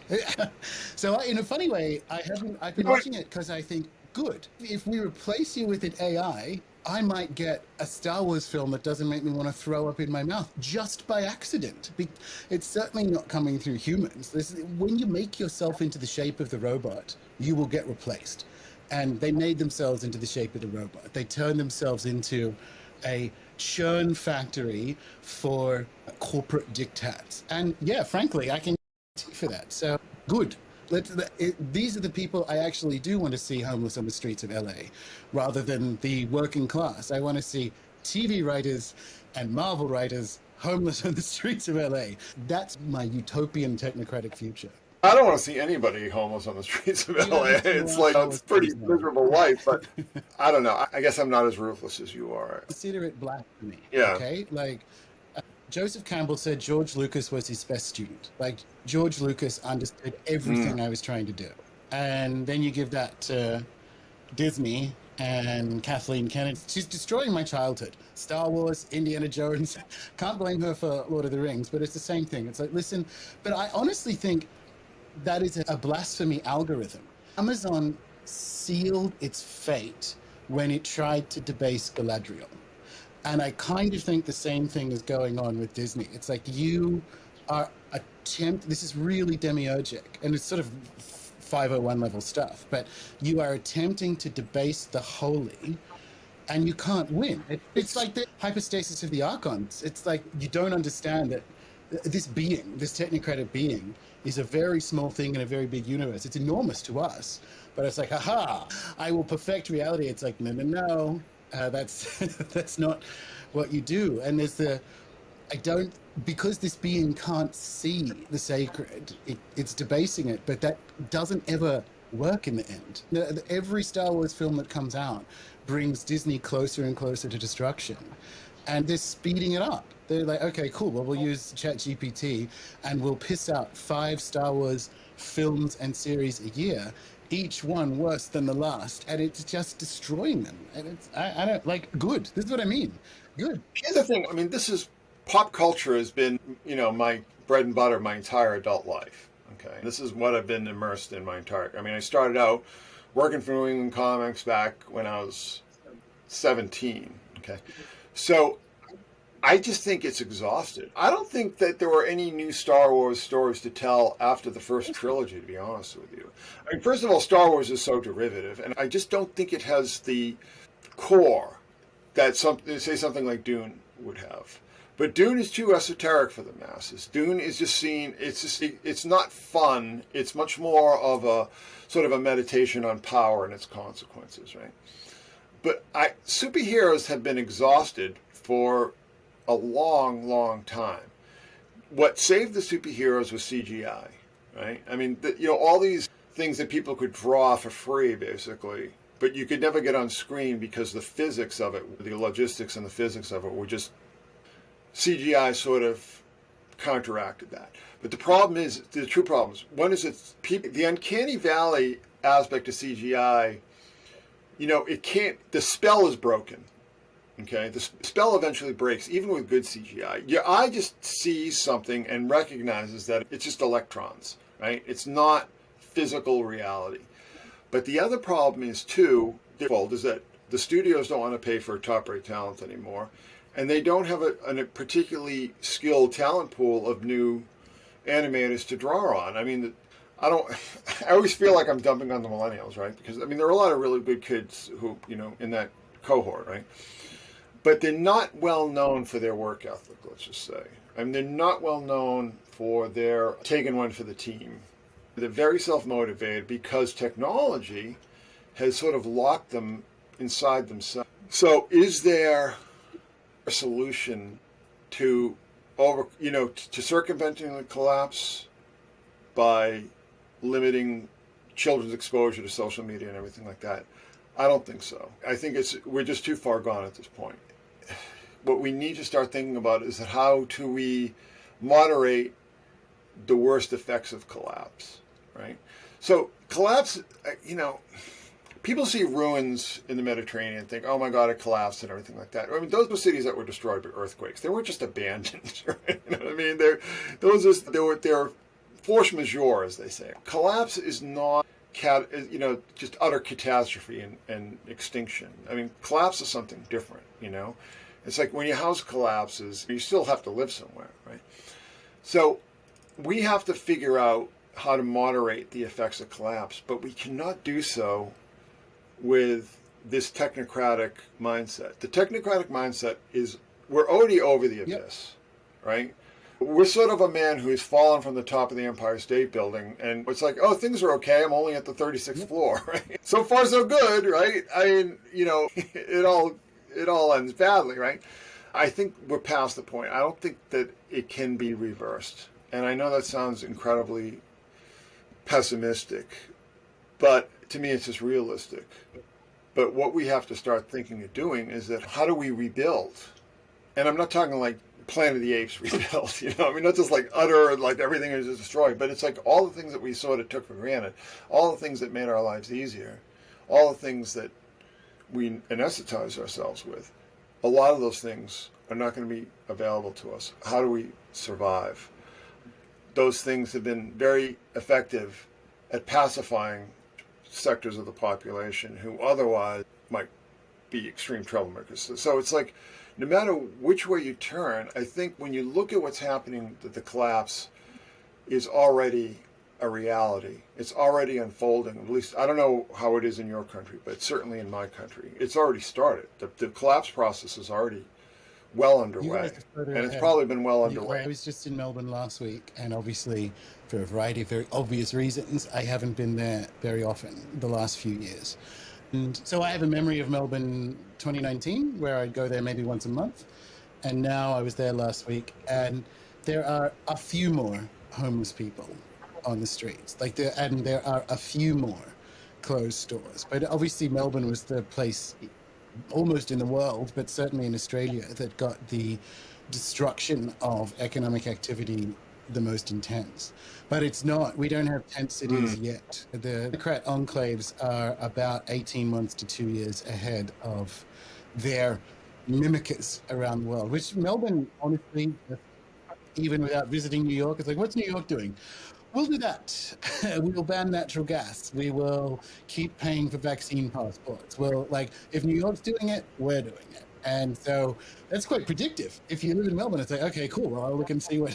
So in a funny way, I've been watching it because I think, good. If we replace you with an AI, I might get a Star Wars film that doesn't make me want to throw up in my mouth just by accident. It's certainly not coming through humans. When you make yourself into the shape of the robot, you will get replaced. And they made themselves into the shape of the robot. They turned themselves into a churn factory for corporate diktats. And yeah, frankly, I can for that. So good. These are the people I actually do want to see homeless on the streets of LA, rather than the working class. I want to see TV writers and Marvel writers homeless on the streets of LA. That's my utopian technocratic future. I don't want to see anybody homeless on the streets of LA. It's like, it's a pretty miserable life, but I don't know. I guess I'm not as ruthless as you are. Consider it blasphemy. Yeah. Okay? Like, Joseph Campbell said George Lucas was his best student. Like, George Lucas understood everything I was trying to do. And then you give that to Disney and Kathleen Kennedy. She's destroying my childhood. Star Wars, Indiana Jones. Can't blame her for Lord of the Rings, but it's the same thing. It's like, listen, but I honestly think that is a blasphemy algorithm. Amazon sealed its fate when it tried to debase Galadriel. And I kind of think the same thing is going on with Disney. It's like you are this is really demiurgic, and it's sort of 501 level stuff, but you are attempting to debase the holy and you can't win. It's like the hypostasis of the archons. It's like you don't understand that this being, this technocratic being, is a very small thing in a very big universe. It's enormous to us, but it's like, aha, I will perfect reality. It's like, no, no, no. That's that's not what you do. And there's I don't, because this being can't see the sacred, it's debasing it, but that doesn't ever work in the end. Every Star Wars film that comes out brings Disney closer and closer to destruction. And they're speeding it up. They're like, okay, cool. Well, we'll use ChatGPT and we'll piss out 5 Star Wars films and series a year, each one worse than the last, and it's just destroying them. And I don't like good. This is what I mean. Good. Here's the thing. I mean, pop culture has been, my bread and butter my entire adult life. Okay. This is what I've been immersed in my entire, I started out working for New England Comics back when I was 17. Okay. So I just think it's exhausted. I don't think that there were any new Star Wars stories to tell after the first trilogy, to be honest with you. First of all, Star Wars is so derivative, and I just don't think it has the core that say something like Dune would have. But Dune is too esoteric for the masses. Dune is just it's not fun. It's much more of a sort of a meditation on power and its consequences, right? But superheroes have been exhausted for a long, long time. What saved the superheroes was CGI, right? All these things that people could draw for free, basically, but you could never get on screen because the physics of it, the logistics and the physics of it were just CGI sort of counteracted that. But the problem is, the true problems. One is the uncanny valley aspect of CGI, it can't, the spell is broken. Okay, the spell eventually breaks, even with good CGI. Your eye just sees something and recognizes that it's just electrons, right? It's not physical reality. But the other problem is, too, is that the studios don't want to pay for top-rate talent anymore, and they don't have a particularly skilled talent pool of new animators to draw on. I always feel like I'm dumping on the millennials, right? Because, there are a lot of really good kids who, in that cohort, right? But they're not well known for their work ethic, let's just say. They're not well known for their taking one for the team. They're very self-motivated because technology has sort of locked them inside themselves. So is there a solution to to circumventing the collapse by limiting children's exposure to social media and everything like that? I don't think so. I think we're just too far gone at this point. What we need to start thinking about is how do we moderate the worst effects of collapse, right? So collapse, people see ruins in the Mediterranean and think, oh my God, it collapsed and everything like that. Those were cities that were destroyed by earthquakes. They weren't just abandoned, right? You know what I mean? They're force majeure, as they say. Collapse is not just utter catastrophe and extinction. Collapse is something different, It's like when your house collapses, you still have to live somewhere, right? So we have to figure out how to moderate the effects of collapse, but we cannot do so with this technocratic mindset. The technocratic mindset is we're already over the abyss, right? We're sort of a man who's fallen from the top of the Empire State Building, and it's like, oh, things are okay. I'm only at the 36th floor, right? So far, so good, right? It all ends badly, right? I think we're past the point. I don't think that it can be reversed. And I know that sounds incredibly pessimistic, but to me, it's just realistic. But what we have to start thinking of doing is that how do we rebuild? And I'm not talking like Planet of the Apes rebuilt, I mean, not just like utter, like everything is destroyed, but it's like all the things that we sort of took for granted, all the things that made our lives easier, all the things that we anesthetize ourselves with. A lot of those things are not going to be available to us. How do we survive? Those things have been very effective at pacifying sectors of the population who otherwise might be extreme troublemakers. So it's like, no matter which way you turn, I think when you look at what's happening, that the collapse is already a reality. It's already unfolding. At least, I don't know how it is in your country, but certainly in my country, it's already started. The collapse process is already well underway. And it's probably been well underway. I was just in Melbourne last week, and obviously, for a variety of very obvious reasons, I haven't been there very often the last few years. And so I have a memory of Melbourne 2019, where I'd go there maybe once a month. And now I was there last week, and there are a few more homeless people on the streets. And there are a few more closed stores. But obviously Melbourne was the place almost in the world, but certainly in Australia, that got the destruction of economic activity the most intense. But it's not, we don't have tent cities yet. The Democrat enclaves are about 18 months to 2 years ahead of their mimickers around the world, which Melbourne, honestly, even without visiting New York, it's like, what's New York doing? We'll do that. We will ban natural gas. We will keep paying for vaccine passports. If New York's doing it, we're doing it. And so that's quite predictive. If you live in Melbourne, it's like, okay, cool. Well, I'll look and see what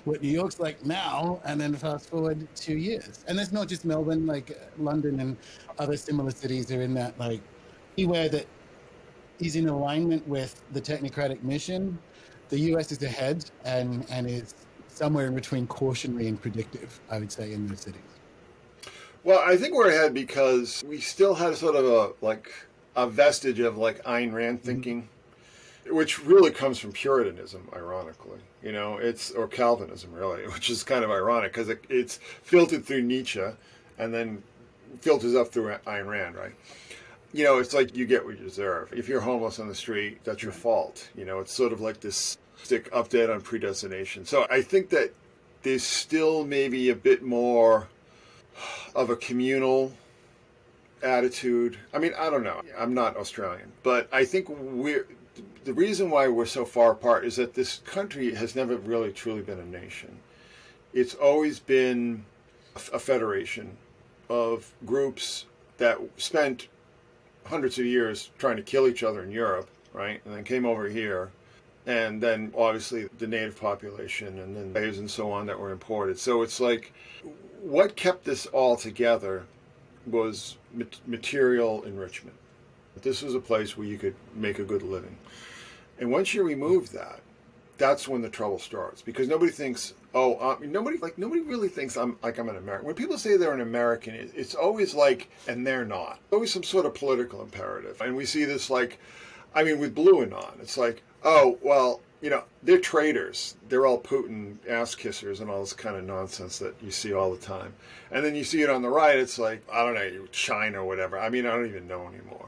what New York's like now, and then fast forward 2 years. And that's not just Melbourne, like London and other similar cities are in that, like, anywhere that is in alignment with the technocratic mission, the US is ahead and is somewhere in between cautionary and predictive, I would say, in those cities. Well, I think we're ahead because we still had sort of a vestige of like Ayn Rand thinking, which really comes from Puritanism, ironically, or Calvinism, really, which is kind of ironic because it's filtered through Nietzsche and then filters up through Ayn Rand, right? It's like you get what you deserve. If you're homeless on the street, that's your fault. It's sort of like this stick update on predestination. So I think that there's still maybe a bit more of a communal attitude. I mean, I don't know. I'm not Australian, but I think the reason why we're so far apart is that this country has never really truly been a nation. It's always been a federation of groups that spent hundreds of years trying to kill each other in Europe, right? And then came over here. And then obviously the native population and then slaves and so on that were imported. So it's like what kept this all together was material enrichment. This was a place where you could make a good living. And once you remove that, that's when the trouble starts, because nobody thinks, nobody really thinks I'm an American. When people say they're an American, it's always like, and they're not. Always some sort of political imperative. And we see this with Blue Anon, it's like, they're traitors. They're all Putin ass kissers and all this kind of nonsense that you see all the time. And then you see it on the right, it's like, I don't know, China or whatever. I mean, I don't even know anymore.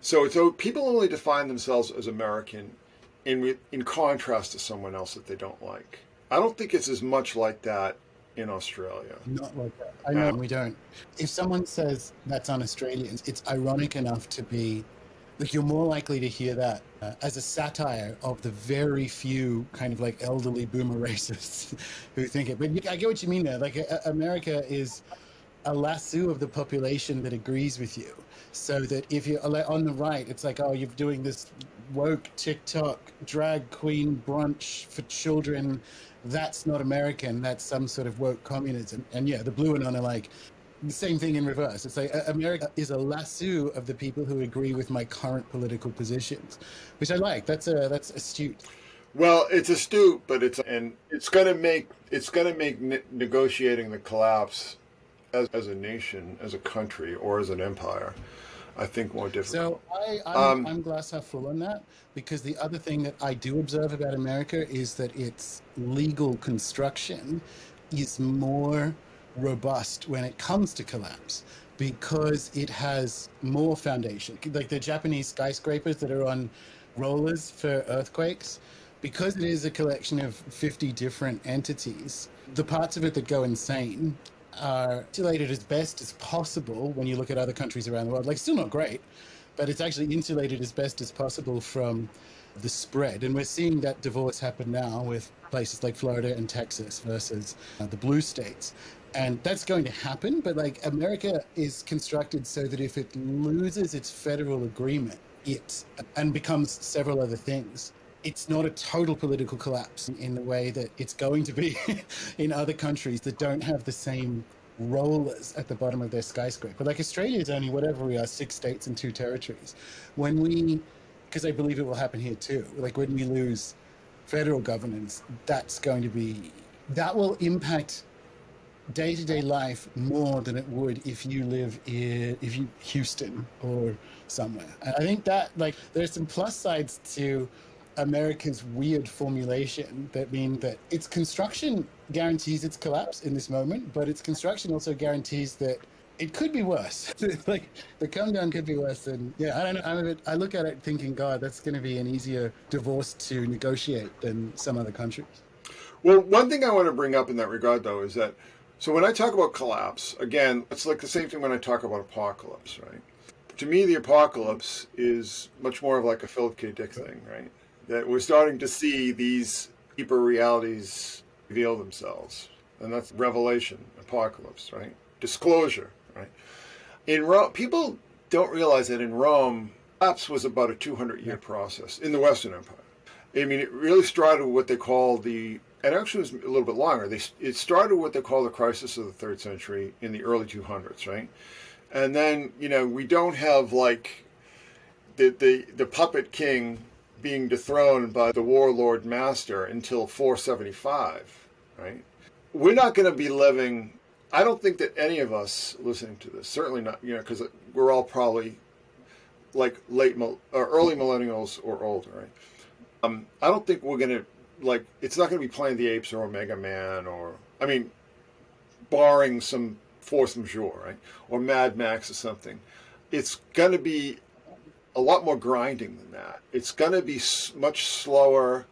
So people only define themselves as American in contrast to someone else that they don't like. I don't think it's as much like that in Australia. Not like that. I know we don't. If someone says that's un-Australian, it's ironic enough to be, like, you're more likely to hear that as a satire of the very few kind of like elderly boomer racists who think it. But I get what you mean there. Like America is a lasso of the population that agrees with you. So that if you're on the right, it's like, you're doing this woke TikTok drag queen brunch for children. That's not American. That's some sort of woke communism. And yeah, the Blue Anon are like the same thing in reverse. It's like America is a lasso of the people who agree with my current political positions, which I like. That's astute. Well, it's astute, but it's going to make negotiating the collapse as a nation, as a country, or as an empire, I think, more difficult. So I'm glass half full on that, because the other thing that I do observe about America is that its legal construction is more robust when it comes to collapse, because it has more foundation. Like the Japanese skyscrapers that are on rollers for earthquakes, because it is a collection of 50 different entities, the parts of it that go insane are insulated as best as possible when you look at other countries around the world. Like, still not great, but it's actually insulated as best as possible from the spread. And we're seeing that divorce happen now with places like Florida and Texas versus the blue states. And that's going to happen. But like, America is constructed so that if it loses its federal agreement, and becomes several other things, it's not a total political collapse in the way that it's going to be in other countries that don't have the same rollers at the bottom of their skyscraper. Like, Australia is only, whatever we are, 6 states and 2 territories. When we, because I believe it will happen here too, like when we lose federal governance, that will impact day-to-day life more than it would if you live in Houston or somewhere. And I think that, like, there's some plus sides to America's weird formulation that mean that its construction guarantees its collapse in this moment, but its construction also guarantees that it could be worse. Like, the come down could be worse than, yeah, I don't know. I look at it thinking, God, that's going to be an easier divorce to negotiate than some other countries. Well, one thing I want to bring up in that regard, though, is that, so when I talk about collapse, again, it's like the same thing when I talk about apocalypse, right? To me, the apocalypse is much more of like a Philip K. Dick thing, right? That we're starting to see these deeper realities reveal themselves. And that's revelation, apocalypse, right? Disclosure, right? In Rome, people don't realize that in Rome, collapse was about a 200-year process in the Western Empire. I mean, it really started with what they call and actually it was a little bit longer. It started with what they call the crisis of the 3rd century in the early 200s, right? And then, we don't have like the puppet king being dethroned by the warlord master until 475, right? We're not going to be living, I don't think that any of us listening to this, certainly not, because we're all probably like early millennials or older, right? I don't think we're going to, like, it's not going to be Planet of the Apes or Omega Man barring some force majeure, right? Or Mad Max or something. It's going to be a lot more grinding than that. It's going to be much slower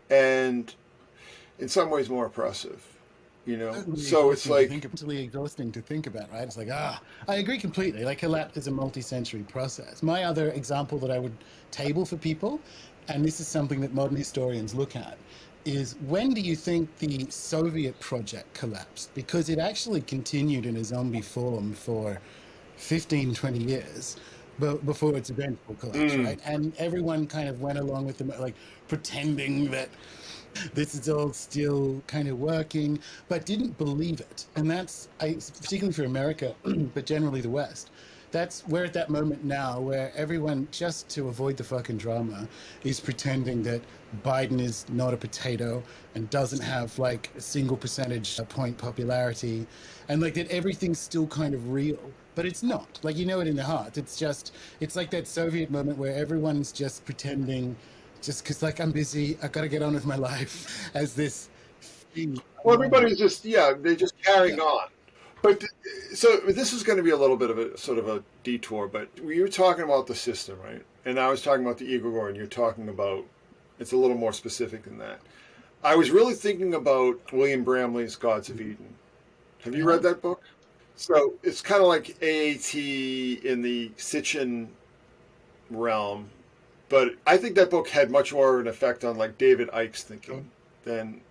and in some ways more oppressive, So it's like mentally exhausting to think about, right? It's like, I agree completely. Like, collapse is a multi-century process. My other example that I would table for people, and this is something that modern historians look at, is when do you think the Soviet project collapsed? Because it actually continued in a zombie form for 15, 20 years before its eventual collapse, right? And everyone kind of went along with them, like, pretending that this is all still kind of working, but didn't believe it. And that's, particularly for America, but generally the West, we're at that moment now where everyone, just to avoid the fucking drama, is pretending that Biden is not a potato and doesn't have like a single percentage point popularity, and like that everything's still kind of real, but it's not. Like, it in their heart. It's like that Soviet moment where everyone's just pretending, just because, like, I'm busy, I've got to get on with my life as this thing. Well, everybody's just, they're just carrying on. But so this is going to be a little bit of a sort of a detour, but we were talking about the system, right? And I was talking about the egregore, and you're talking about, it's a little more specific than that. I was really thinking about William Bramley's Gods of Eden. Have you read that book? So it's kind of like AAT in the Sitchin realm, but I think that book had much more of an effect on like David Icke's thinking than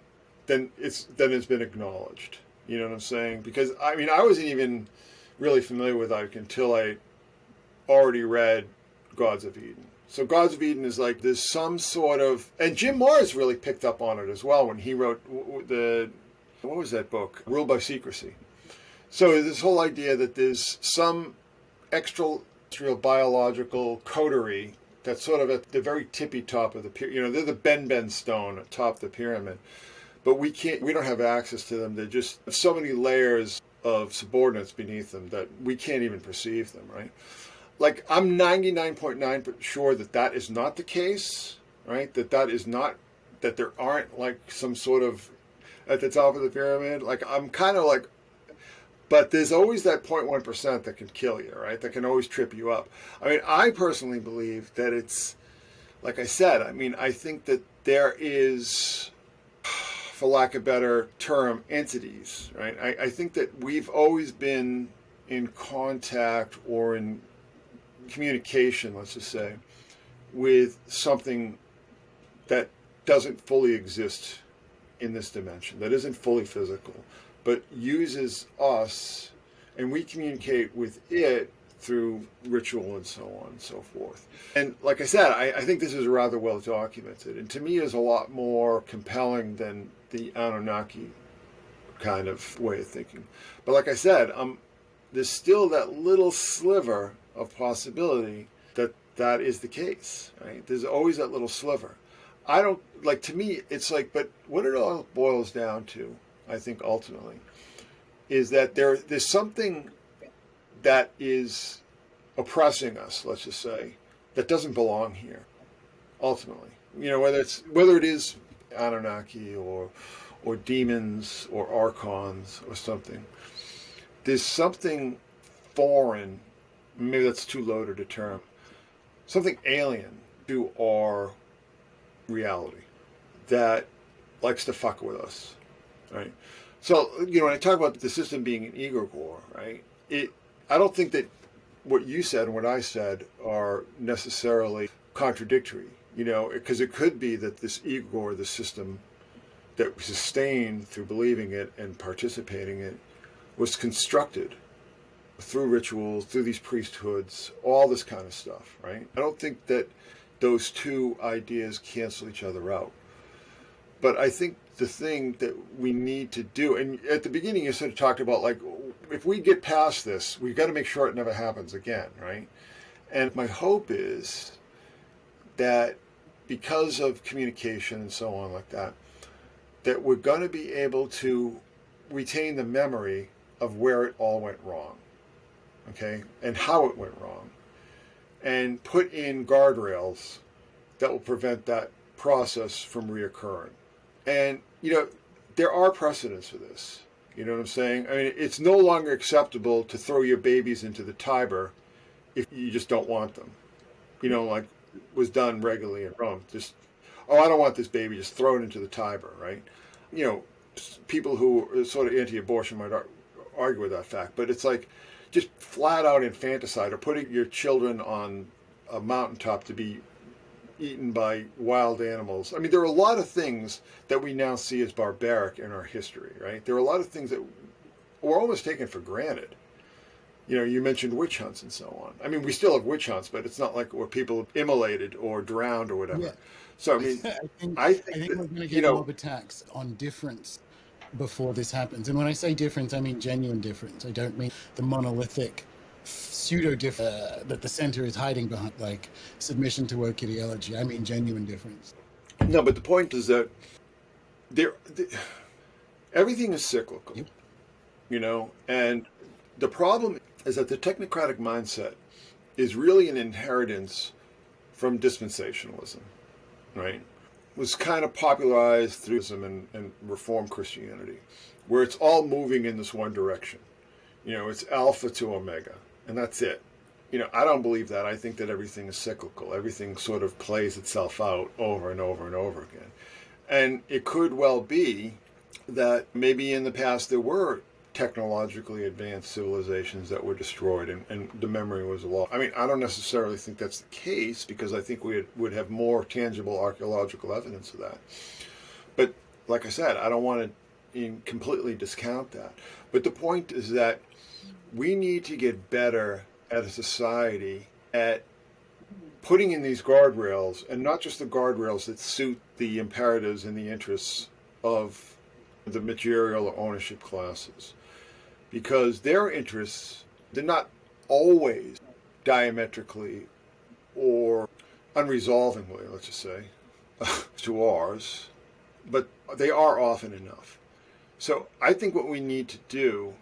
it's been acknowledged. You know what I'm saying? Because I wasn't even really familiar with Icke until I already read Gods of Eden. So Gods of Eden is like there's some sort of, and Jim Morris really picked up on it as well when he wrote what was that book? Ruled by Secrecy. So this whole idea that there's some extraterrestrial biological coterie that's sort of at the very tippy top of the pyramid. They're the Ben stone at top of the pyramid. But we don't have access to them. They're just so many layers of subordinates beneath them that we can't even perceive them, right? Like, I'm 99.9% sure that is not the case, right? That is not, that there aren't like some sort of, at the top of the pyramid, like I'm kind of like, but there's always that 0.1% that can kill you, right? That can always trip you up. I personally believe that it's, like I said, I think that there is, for lack of a better term, entities, right? I think that we've always been in contact or in communication, let's just say, with something that doesn't fully exist in this dimension, that isn't fully physical, but uses us, and we communicate with it through ritual and so on and so forth. And like I said, I think this is rather well documented, and to me is a lot more compelling than the Anunnaki kind of way of thinking. But like I said, there's still that little sliver of possibility that that is the case, right? There's always that little sliver. I don't, like, to me, it's like, but what it all boils down to, I think ultimately, is that there's something that is oppressing us, let's just say, that doesn't belong here, ultimately. You know, whether it is Anunnaki or demons or archons or something, there's something foreign, maybe that's too loaded a term, something alien to our reality that likes to fuck with us, right? So, you know, when I talk about the system being an egregore, right, I don't think that what you said and what I said are necessarily contradictory, you know, because it could be that this egregore, the system that we sustain through believing it and participating in it, was constructed through rituals, through these priesthoods, all this kind of stuff, right? I don't think that those two ideas cancel each other out. But I think the thing that we need to do, and at the beginning you sort of talked about, like, if we get past this, we've got to make sure it never happens again, right? And my hope is that because of communication and so on like that, that we're going to be able to retain the memory of where it all went wrong, okay, and how it went wrong, and put in guardrails that will prevent that process from reoccurring. And, you know, there are precedents for this. You know what I'm saying? I mean, it's no longer acceptable to throw your babies into the Tiber if you just don't want them. You know, like was done regularly in Rome. Just, oh, I don't want this baby, just throw it into the Tiber, right? You know, people who are sort of anti-abortion might argue with that fact, but it's like just flat out infanticide or putting your children on a mountaintop to be eaten by wild animals. I mean, there are a lot of things that we now see as barbaric in our history, right? There are a lot of things that we're almost taken for granted. You know, you mentioned witch hunts and so on. I mean, we still have witch hunts, but it's not like where people immolated or drowned or whatever. Yeah. So, I mean, I I think think that, we're going to you get know, mob attacks on difference before this happens. And when I say difference, I mean genuine difference. I don't mean the monolithic pseudo difference that the center is hiding behind, like submission to woke ideology. I mean genuine difference. no, but the point is that there, everything is cyclical, Yep. you know, and the problem is that the technocratic mindset is really an inheritance from dispensationalism, right? It was kind of popularized through and Reformed Christianity, where it's all moving in this one direction. You know, it's alpha to omega, and that's it. You know, I don't believe that. I think that everything is cyclical. Everything sort of plays itself out over and over and over again. And it could well be that maybe in the past there were technologically advanced civilizations that were destroyed and the memory was lost. I mean, I don't necessarily think that's the case because I think we would have more tangible archaeological evidence of that. But like I said, I don't want to completely discount that. But the point is that we need to get better as a society at putting in these guardrails, and not just the guardrails that suit the imperatives and the interests of the material or ownership classes. Because their interests, they're not always diametrically or unresolvingly, let's just say, to ours, but they are often enough. So I think what we need to do,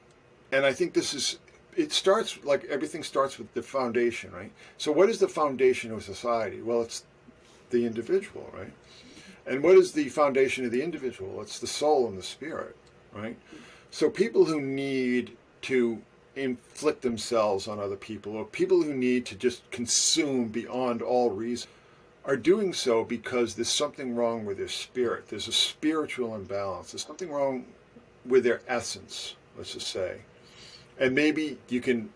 and I think this is, it starts, like everything starts with the foundation, right? So what is the foundation of society? Well, it's the individual, right? And what is the foundation of the individual? It's the soul and the spirit, right? So people who need to inflict themselves on other people, or people who need to just consume beyond all reason, are doing so because there's something wrong with their spirit. There's a spiritual imbalance. There's something wrong with their essence, let's just say. And maybe you can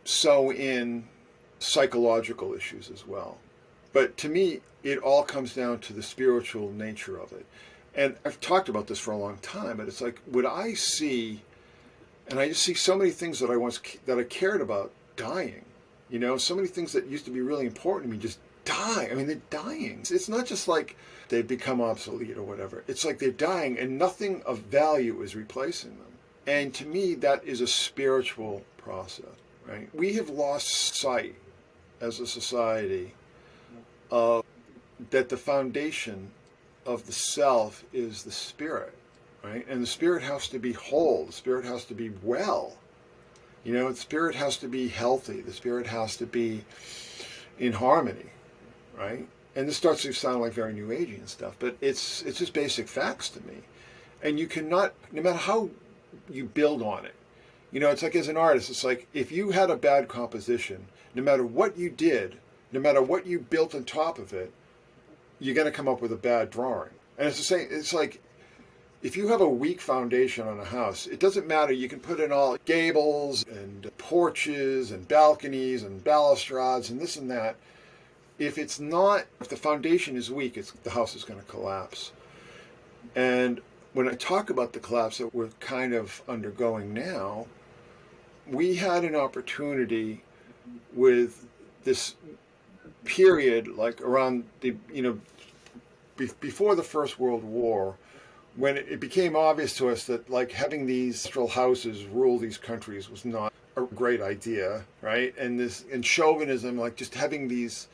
sew in psychological issues as well. But to me, it all comes down to the spiritual nature of it. And I've talked about this for a long time, but it's like, would I see, and I just see so many things that I cared about dying. You know, so many things that used to be really important to me just die. I mean, they're dying. It's not just like they've become obsolete or whatever. It's like they're dying and nothing of value is replacing them. And to me, that is a spiritual process, right? We have lost sight as a society of that the foundation of the self is the spirit, right? And the spirit has to be whole. The spirit has to be well. You know, the spirit has to be healthy. The spirit has to be in harmony, right? And this starts to sound like very new agey and stuff, but it's just basic facts to me. And you cannot, no matter how you build on it, you know, it's like as an artist, it's like if you had a bad composition, no matter what you did, no matter what you built on top of it, you're going to come up with a bad drawing. And it's the same, it's like, if you have a weak foundation on a house, it doesn't matter. You can put in all gables and porches and balconies and balustrades and this and that. If the foundation is weak, the house is going to collapse. And when I talk about the collapse that we're kind of undergoing now, we had an opportunity with this period, like around before the First World War, when it became obvious to us that like having these central houses rule these countries was not a great idea, right? And chauvinism, like just having these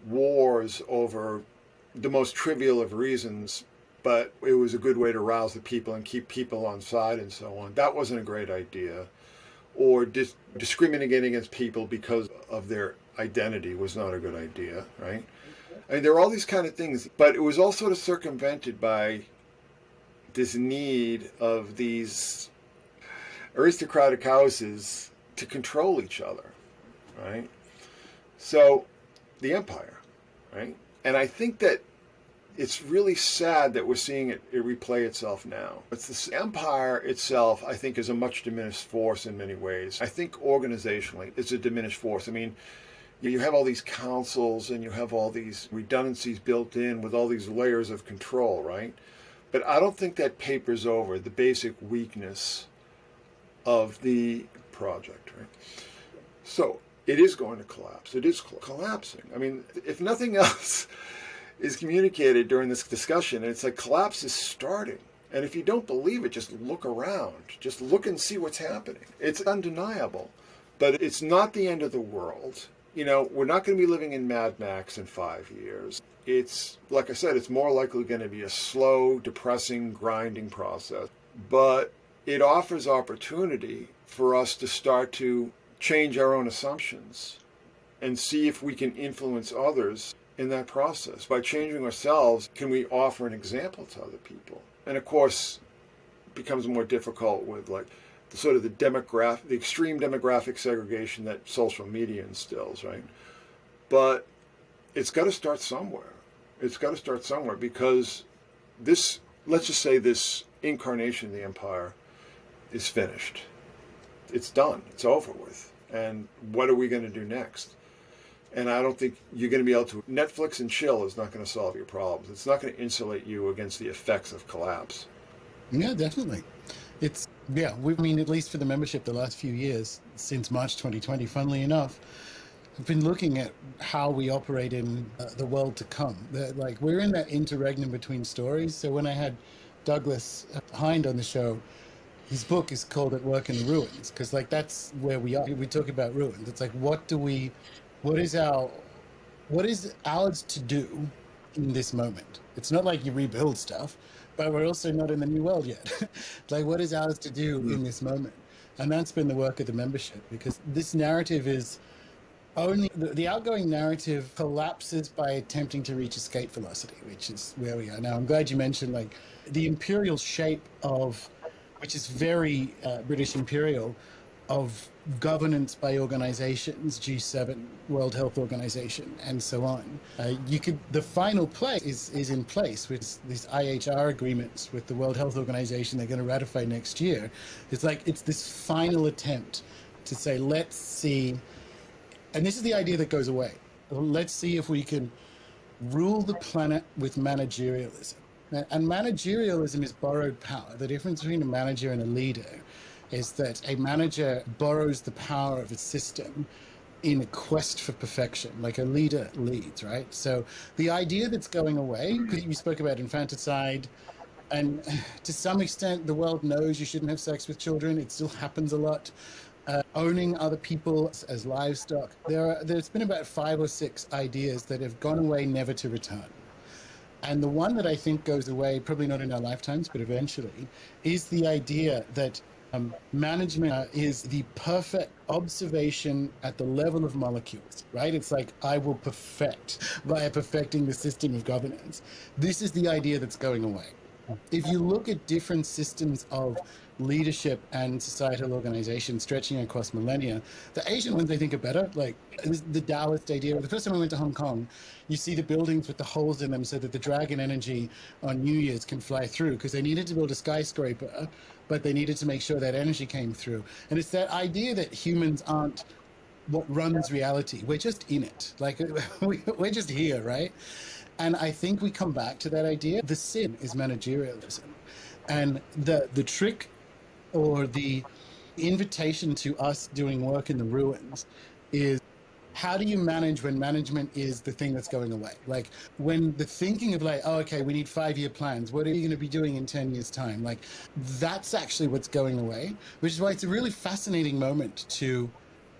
wars over the most trivial of reasons, but it was a good way to rouse the people and keep people on side and so on. That wasn't a great idea. Or discriminating against people because of their identity was not a good idea, right? I mean, there are all these kind of things, but it was all sort of circumvented by this need of these aristocratic houses to control each other, right? So, the empire, right? And I think that it's really sad that we're seeing it replay itself now. It's this empire itself, I think, is a much diminished force in many ways. I think organizationally, it's a diminished force. I mean, you have all these councils and you have all these redundancies built in with all these layers of control, right? But I don't think that papers over the basic weakness of the project, right? So it is going to collapse. It is collapsing. I mean, if nothing else is communicated during this discussion, it's like collapse is starting. And if you don't believe it, just look around. Just look and see what's happening. It's undeniable. But it's not the end of the world. You know, we're not going to be living in Mad Max in 5 years. It's, like I said, it's more likely going to be a slow, depressing, grinding process. But it offers opportunity for us to start to change our own assumptions and see if we can influence others in that process. By changing ourselves, can we offer an example to other people? And of course, it becomes more difficult with like the extreme demographic segregation that social media instills, right? But it's got to start somewhere. It's got to start somewhere because this, let's just say this incarnation of the empire is finished. It's done. It's over with. And what are we going to do next? And I don't think you're going to be able to. Netflix and chill is not going to solve your problems. It's not going to insulate you against the effects of collapse. Yeah, definitely. I mean, at least for the membership, the last few years, since March 2020, funnily enough, I've been looking at how we operate in the world to come. Like, we're in that interregnum between stories. So when I had Douglas Hind on the show, his book is called At Work in the Ruins, because like that's where we are. We talk about ruins. It's like, what is ours to do in this moment? It's not like you rebuild stuff, but we're also not in the new world yet. Like, what is ours to do in this moment? And that's been the work of the membership, because this narrative is only the outgoing narrative collapses by attempting to reach escape velocity, which is where we are now. I'm glad you mentioned like the imperial shape of, which is very British imperial, of governance by organizations, G7, World Health Organization, and so on. The final play is in place with these IHR agreements with the World Health Organization they're going to ratify next year. It's this final attempt to say, let's see, and this is the idea that goes away. Let's see if we can rule the planet with managerialism. And managerialism is borrowed power. The difference between a manager and a leader is that a manager borrows the power of a system in a quest for perfection, like a leader leads, right? So the idea that's going away, because you spoke about infanticide, and to some extent, the world knows you shouldn't have sex with children. It still happens a lot. Owning other people as livestock. There's been about 5 or 6 ideas that have gone away, never to return. And the one that I think goes away, probably not in our lifetimes, but eventually, is the idea that management is the perfect observation at the level of molecules, right? It's like, I will perfect via perfecting the system of governance. This is the idea that's going away. If you look at different systems of leadership and societal organization stretching across millennia, the Asian ones I think are better. Like the Taoist idea. The first time I went to Hong Kong, you see the buildings with the holes in them so that the dragon energy on New Year's can fly through, because they needed to build a skyscraper, but they needed to make sure that energy came through. And it's that idea that humans aren't what runs reality. We're just in it. Like we're just here, right? And I think we come back to that idea. The sin is managerialism. And the trick or the invitation to us doing work in the ruins is, how do you manage when management is the thing that's going away? Like when the thinking of like, oh, okay, we need 5-year plans. What are you going to be doing in 10 years time? Like that's actually what's going away, which is why it's a really fascinating moment to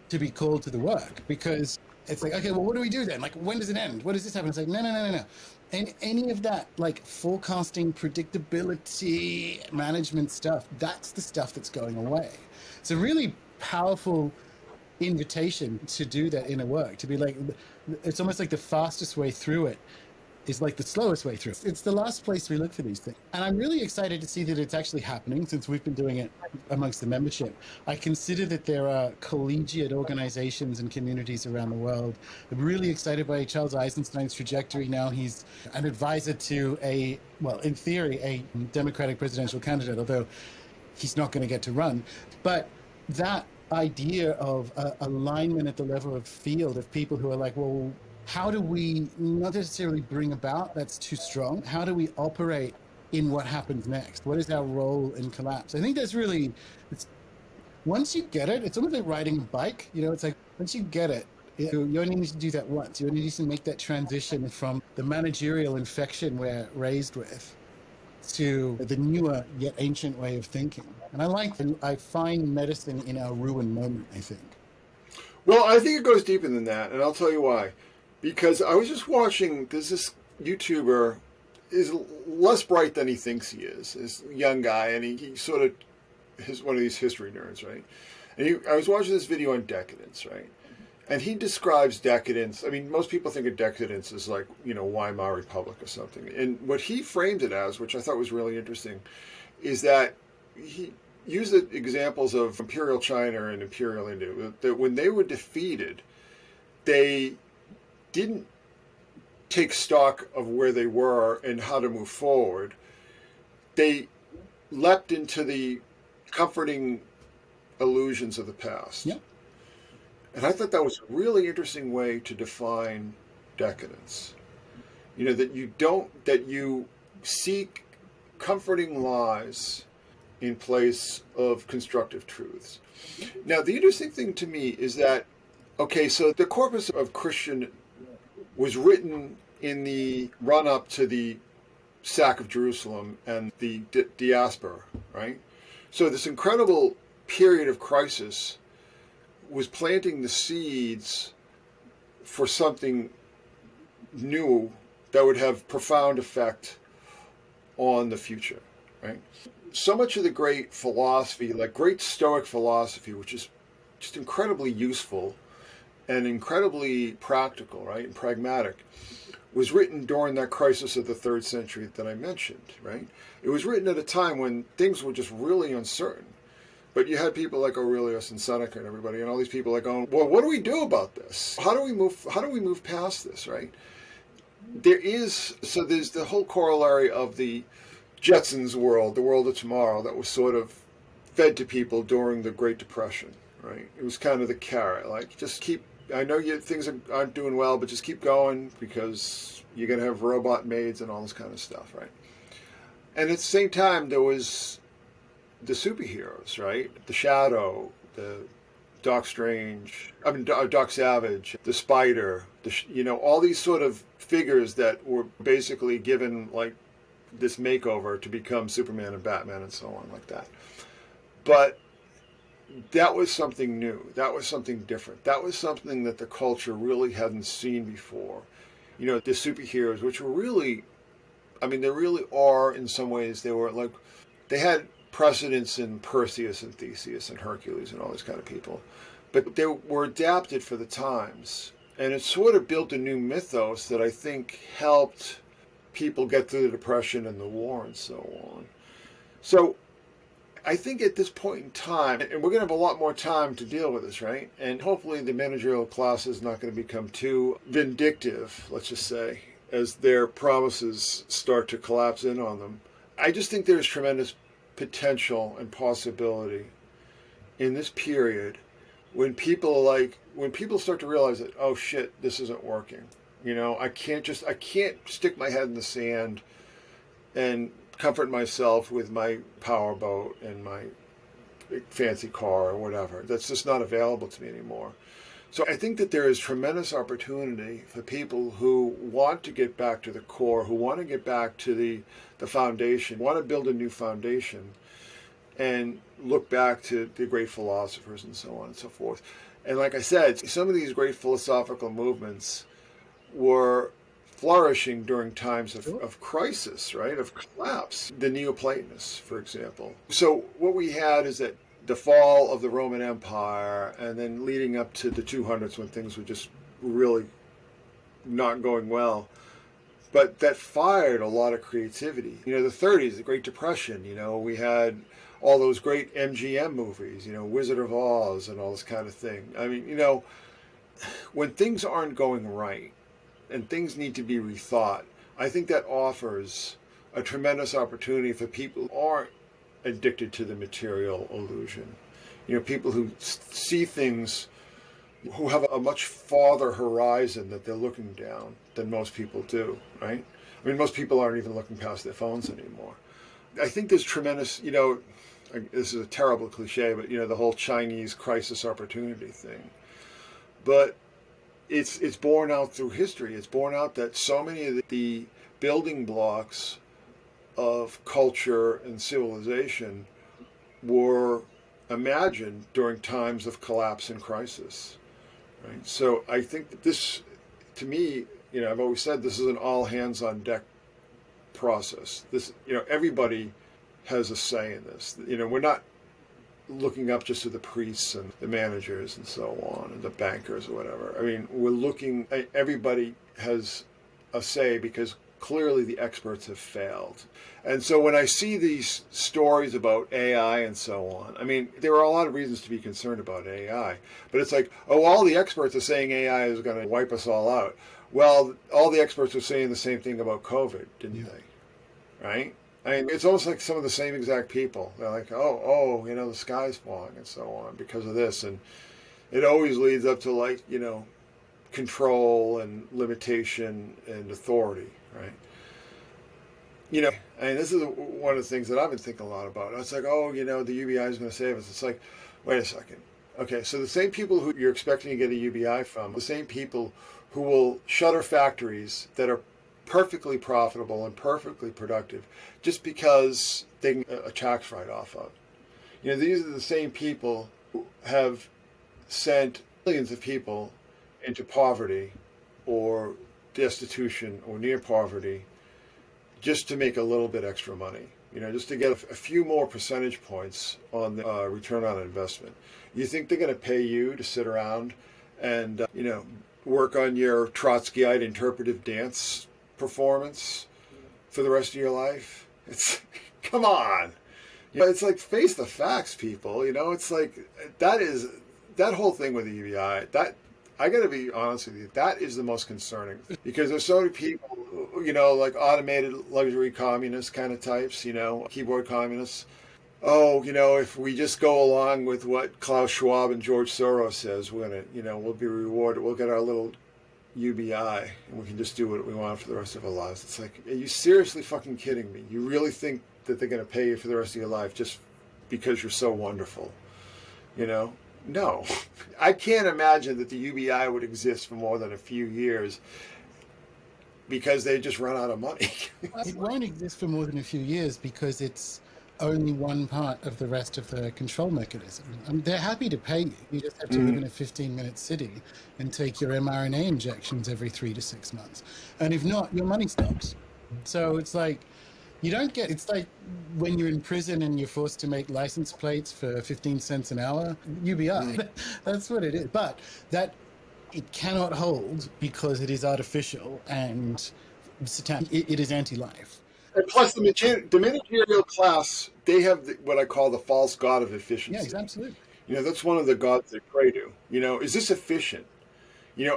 be called to the work, because it's like, okay, well, what do we do then? Like, when does it end? What does this happen? It's like, no. And any of that, like forecasting, predictability, management stuff, that's the stuff that's going away. It's a really powerful invitation to do that inner work, to be like, it's almost like the fastest way through it is like the slowest way through. It's the last place we look for these things. And I'm really excited to see that it's actually happening, since we've been doing it amongst the membership. I consider that there are collegiate organizations and communities around the world. I'm really excited by Charles Eisenstein's trajectory now. He's an advisor to in theory, a Democratic presidential candidate, although he's not going to get to run. But that idea of alignment at the level of field, of people who are like, well, how do we not necessarily bring about, that's too strong, how do we operate in what happens next? What is our role in collapse? I think that's really, once you get it, it's almost like riding a bike. It's like, once you get it, you only need to do that once. You only need to make that transition from the managerial infection we're raised with to the newer yet ancient way of thinking. And I find medicine in our ruin moment, I think. Well, I think it goes deeper than that, and I'll tell you why. Because I was just watching, there's this YouTuber, is less bright than he thinks he is. This young guy, and he sort of is one of these history nerds, right? And I was watching this video on decadence, right? And he describes decadence. I mean, most people think of decadence as like, Weimar Republic or something. And what he framed it as, which I thought was really interesting, is that he used the examples of Imperial China and Imperial India, that when they were defeated, they didn't take stock of where they were and how to move forward. They leapt into the comforting illusions of the past. Yep. And I thought that was a really interesting way to define decadence. That you seek comforting lies in place of constructive truths. Now, the interesting thing to me is that, okay, so the corpus of Christian was written in the run-up to the sack of Jerusalem and the diaspora, right? So this incredible period of crisis was planting the seeds for something new that would have profound effect on the future, right? So much of the great philosophy, like great Stoic philosophy, which is just incredibly useful and incredibly practical, right, and pragmatic, was written during that crisis of the 3rd century that I mentioned, right? It was written at a time when things were just really uncertain. But you had people like Aurelius and Seneca and everybody, and all these people like going, well, what do we do about this? How do we move past this, right? There's the whole corollary of the Jetsons world, the world of tomorrow, that was sort of fed to people during the Great Depression, right? It was kind of the carrot, like just keep. I know things aren't doing well, but just keep going because you're going to have robot maids and all this kind of stuff, right? And at the same time, there was the superheroes, right? The Shadow, the Doc Savage, the Spider, all these sort of figures that were basically given like this makeover to become Superman and Batman and so on like that. But that was something new. That was something different. That was something that the culture really hadn't seen before. The superheroes, which were really, they really are in some ways, they had precedence in Perseus and Theseus and Hercules and all these kind of people. But they were adapted for the times. And it sort of built a new mythos that I think helped people get through the Depression and the war and so on. So I think at this point in time, and we're going to have a lot more time to deal with this, right? And hopefully the managerial class is not going to become too vindictive, let's just say, as their promises start to collapse in on them. I just think there's tremendous potential and possibility in this period when people start to realize that, oh shit, this isn't working. I can't stick my head in the sand and comfort myself with my powerboat and my fancy car or whatever. That's just not available to me anymore. So I think that there is tremendous opportunity for people who want to get back to the core, who want to get back to the foundation, want to build a new foundation and look back to the great philosophers and so on and so forth. And like I said, some of these great philosophical movements were flourishing during times of crisis, right, of collapse. The Neoplatonists, for example. So what we had is that the fall of the Roman Empire and then leading up to the 200s when things were just really not going well. But that fired a lot of creativity. The 30s, the Great Depression, we had all those great MGM movies, Wizard of Oz and all this kind of thing. When things aren't going right and things need to be rethought, I think that offers a tremendous opportunity for people who aren't addicted to the material illusion. People who see things, who have a much farther horizon that they're looking down than most people do, right? Most people aren't even looking past their phones anymore. I think there's tremendous, this is a terrible cliche, but the whole Chinese crisis opportunity thing. But it's borne out through history. It's borne out that so many of the building blocks of culture and civilization were imagined during times of collapse and crisis. Right? So I think that this, to me, I've always said this is an all hands on deck process. This, everybody has a say in this. We're not looking up just to the priests and the managers and so on and the bankers or whatever. We're looking, everybody has a say because clearly the experts have failed. And so when I see these stories about AI and so on, there are a lot of reasons to be concerned about AI, but it's like, oh, all the experts are saying AI is going to wipe us all out. Well, all the experts were saying the same thing about COVID, didn't they? Right? It's almost like some of the same exact people. They're like, oh, the sky's falling and so on because of this. And it always leads up to control and limitation and authority, right? This is one of the things that I've been thinking a lot about. It's like, oh, the UBI is going to save us. It's like, wait a second. Okay, so the same people who you're expecting to get a UBI from, the same people who will shutter factories that are perfectly profitable and perfectly productive just because they can a tax write-off of. These are the same people who have sent millions of people into poverty or destitution or near poverty just to make a little bit extra money, just to get a few more percentage points on the return on investment. You think they're going to pay you to sit around and, work on your Trotskyite interpretive dance performance for the rest of your life? Come on. Yeah, it's like face the facts, people. It's like that whole thing with the UBI. That I got to be honest with you. That is the most concerning because there's so many people, like automated luxury communist kind of types, keyboard communists. Oh, if we just go along with what Klaus Schwab and George Soros says, we're gonna, we'll be rewarded. We'll get our little UBI and we can just do what we want for the rest of our lives. It's like, are you seriously fucking kidding me? You really think that they're going to pay you for the rest of your life just because you're so wonderful? No. I can't imagine that the UBI would exist for more than a few years because they just run out of money. It won't exist for more than a few years because it's only one part of the rest of the control mechanism. They're happy to pay you. You just have to live in a 15-minute city and take your mRNA injections every 3 to 6 months. And if not, your money stops. So it's like, it's like when you're in prison and you're forced to make license plates for 15 cents an hour, UBI. That's what it is. But it cannot hold because it is artificial and it is anti-life. And plus, the managerial class, they have what I call the false god of efficiency. Yes, absolutely. That's one of the gods they pray to. Is this efficient?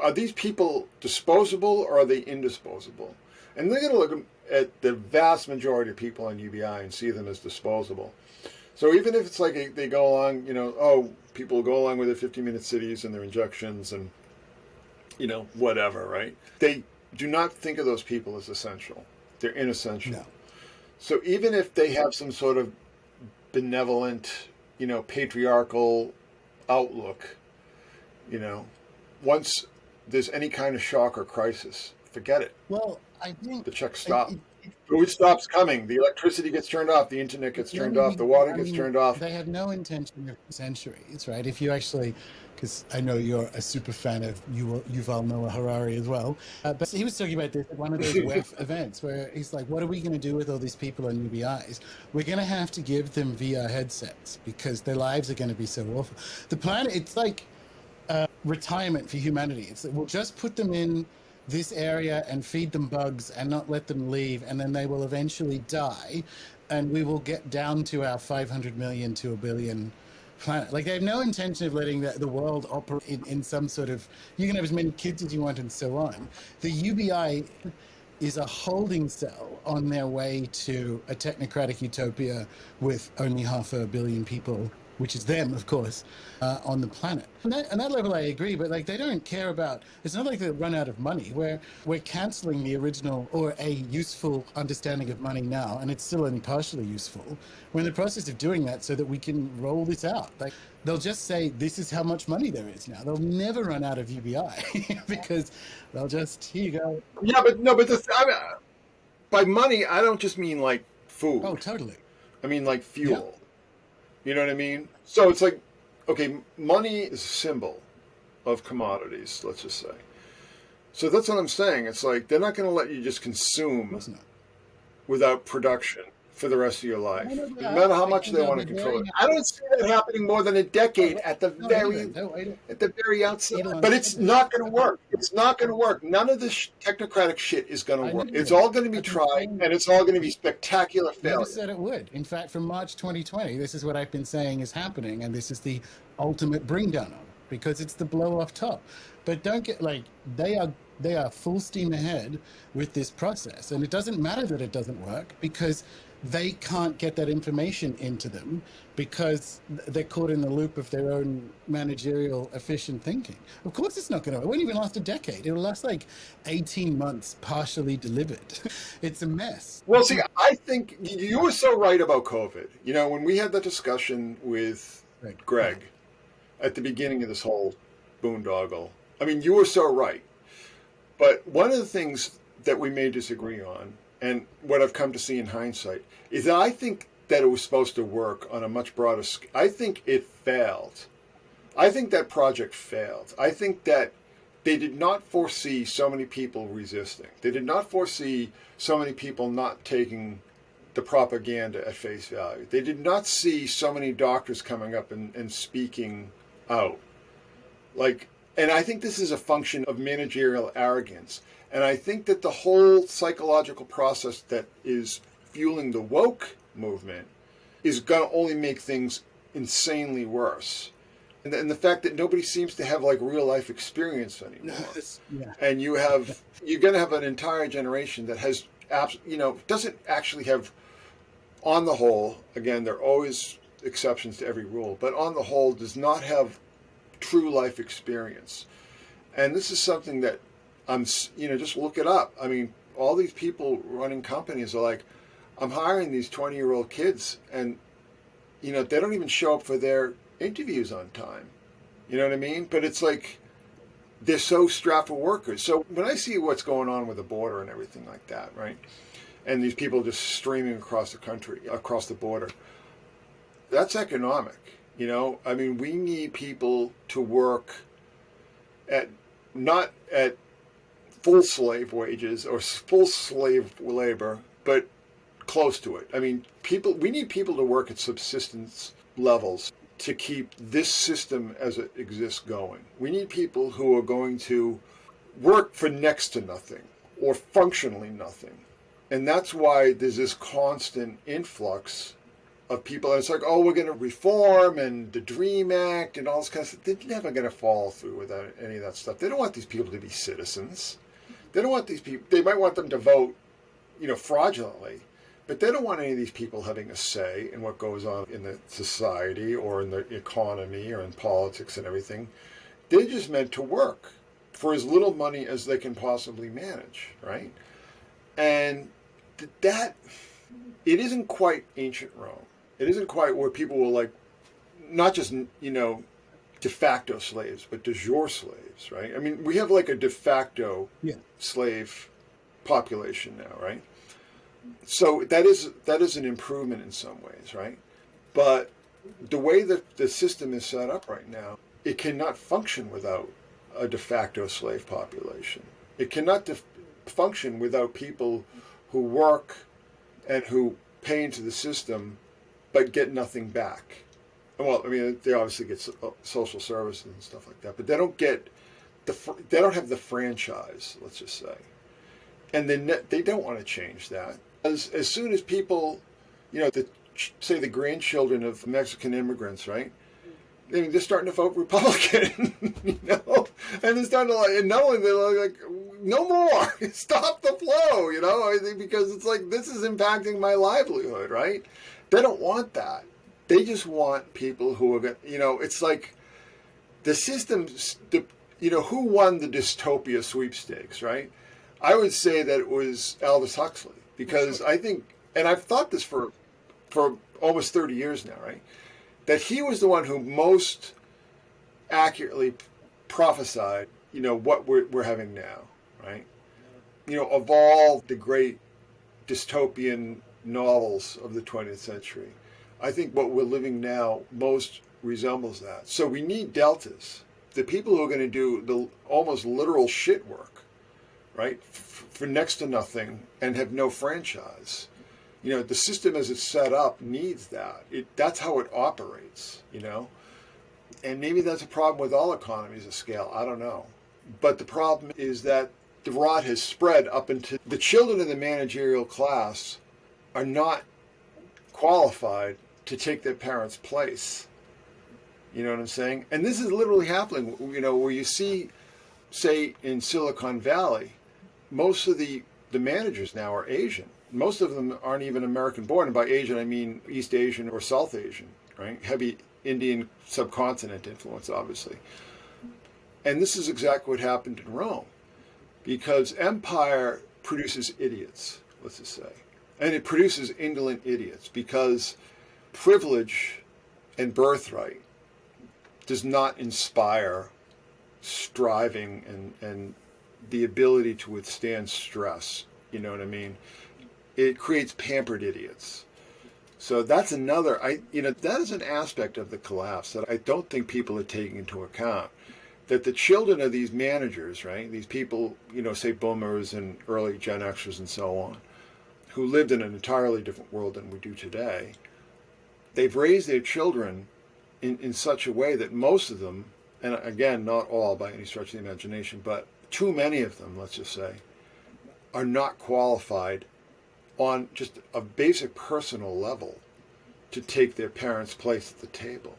Are these people disposable or are they indisposable? And they're going to look at the vast majority of people on UBI and see them as disposable. So even if it's like they go along, people go along with their 15-minute cities and their injections and, whatever, right? They do not think of those people as essential. They're inessential. No. So even if they have some sort of benevolent, patriarchal outlook, once there's any kind of shock or crisis, forget it. Well, I think the checks stop. Food stops coming. The electricity gets turned off. The internet gets turned off. The water gets turned off. They had no intention of centuries, right? If you actually, because I know you're a super fan of Yuval Noah Harari as well, but he was talking about this at one of those WEF events where he's like, what are we going to do with all these people on UBIs? We're going to have to give them VR headsets because their lives are going to be so awful. The planet, it's like retirement for humanity. It's like, we'll just put them in this area and feed them bugs and not let them leave, and then they will eventually die, and we will get down to our 500 million to a billion planet. Like, they have no intention of letting the world operate in some sort of, you can have as many kids as you want and so on. The UBI is a holding cell on their way to a technocratic utopia with only 500 million people, which is them, of course, on the planet. On that level, I agree, but like, they don't care about, it's not like they run out of money. We're canceling the original or a useful understanding of money now, and it's still only partially useful. We're in the process of doing that so that we can roll this out. Like, they'll just say, this is how much money there is now. They'll never run out of UBI because they'll just, here you go. Yeah, but by money, I don't just mean like food. Oh, totally. I mean like fuel. Yeah. You know what I mean? So it's like, okay, money is a symbol of commodities, let's just say. So that's what I'm saying. It's like, they're not going to let you just consume without production for the rest of your life. No matter how much they want to control it. I don't see that happening more than a decade at the very outset. But it's not going to work. It's not going to work. None of this technocratic shit is going to work. It's all going to be tried, and it's all going to be spectacular failure. Never said it would. In fact, from March 2020, this is what I've been saying is happening, and this is the ultimate bring down of it, because it's the blow off top. But don't get, like, they are full steam ahead with this process, and it doesn't matter that it doesn't work because they can't get that information into them because they're caught in the loop of their own managerial efficient thinking. Of course it's not going to, it won't even last a decade. It'll last like 18 months partially delivered. It's a mess. Well, see, I think you were so right about COVID. When we had that discussion with Greg at the beginning of this whole boondoggle, I mean, you were so right. But one of the things that we may disagree on, and what I've come to see in hindsight, is that I think that it was supposed to work on a much broader scale. I think it failed. I think that project failed. I think that they did not foresee so many people resisting. They did not foresee so many people not taking the propaganda at face value. They did not see so many doctors coming up and speaking out. And I think this is a function of managerial arrogance. And I think that the whole psychological process that is fueling the woke movement is going to only make things insanely worse. And the fact that nobody seems to have like real life experience No, anymore. yeah. And you're going to have an entire generation that has, doesn't actually have, on the whole, again, there are always exceptions to every rule, but on the whole does not have true life experience. And this is something that just look it up. I mean, all these people running companies are like, I'm hiring these 20-year-old kids, and, they don't even show up for their interviews on time. You know what I mean? But it's like, they're so strapped for workers. So when I see what's going on with the border and everything like that, right? And these people just streaming across the country, across the border, that's economic. I mean, we need people to work not at full slave wages or full slave labor, but close to it. I mean, we need people to work at subsistence levels to keep this system as it exists going. We need people who are going to work for next to nothing or functionally nothing. And that's why there's this constant influx of people. And it's like, oh, we're going to reform and the DREAM Act and all this kind of stuff. They're never going to follow through with any of that stuff. They don't want these people to be citizens. They don't want these people, they might want them to vote, fraudulently, but they don't want any of these people having a say in what goes on in the society or in the economy or in politics and everything. They're just meant to work for as little money as they can possibly manage, right? And that, it isn't quite ancient Rome. It isn't quite where people were like, not just, de facto slaves, but de jure slaves, right? I mean, we have like a de facto slave population now, right? So that is an improvement in some ways, right? But the way that the system is set up right now, it cannot function without a de facto slave population. It cannot function without people who work and who pay into the system but get nothing back. Well, I mean, they obviously get social services and stuff like that, but they don't get they don't have the franchise, let's just say. And then they don't want to change that. As soon as people, say the grandchildren of Mexican immigrants, right? I mean, they're starting to vote Republican, and they're starting to and not only they're like, no more, stop the flow, because it's like, this is impacting my livelihood, right? They don't want that. They just want people who are going it's like the system, who won the dystopia sweepstakes, right? I would say that it was Aldous Huxley, because I think, and I've thought this for almost 30 years now, right? That he was the one who most accurately prophesied, what we're having now, right? Of all the great dystopian novels of the 20th century, I think what we're living now most resembles that. So we need deltas, the people who are going to do the almost literal shit work, right, for next to nothing and have no franchise. The system as it's set up needs that. That's how it operates, And maybe that's a problem with all economies of scale. I don't know. But the problem is that the rot has spread up into the children of the managerial class are not qualified to take their parents' place. You know what I'm saying? And this is literally happening, where you see, say, in Silicon Valley, most of the managers now are Asian. Most of them aren't even American born. And by Asian, I mean East Asian or South Asian, right? Heavy Indian subcontinent influence, obviously. And this is exactly what happened in Rome, because empire produces idiots, let's just say. And it produces indolent idiots, because privilege and birthright does not inspire striving and the ability to withstand stress. You know what I mean? It creates pampered idiots. So that's another, that is an aspect of the collapse that I don't think people are taking into account. That the children of these managers, right, these people, say boomers and early Gen Xers and so on, who lived in an entirely different world than we do today, they've raised their children in such a way that most of them, and again, not all by any stretch of the imagination, but too many of them, let's just say, are not qualified on just a basic personal level to take their parents' place at the table.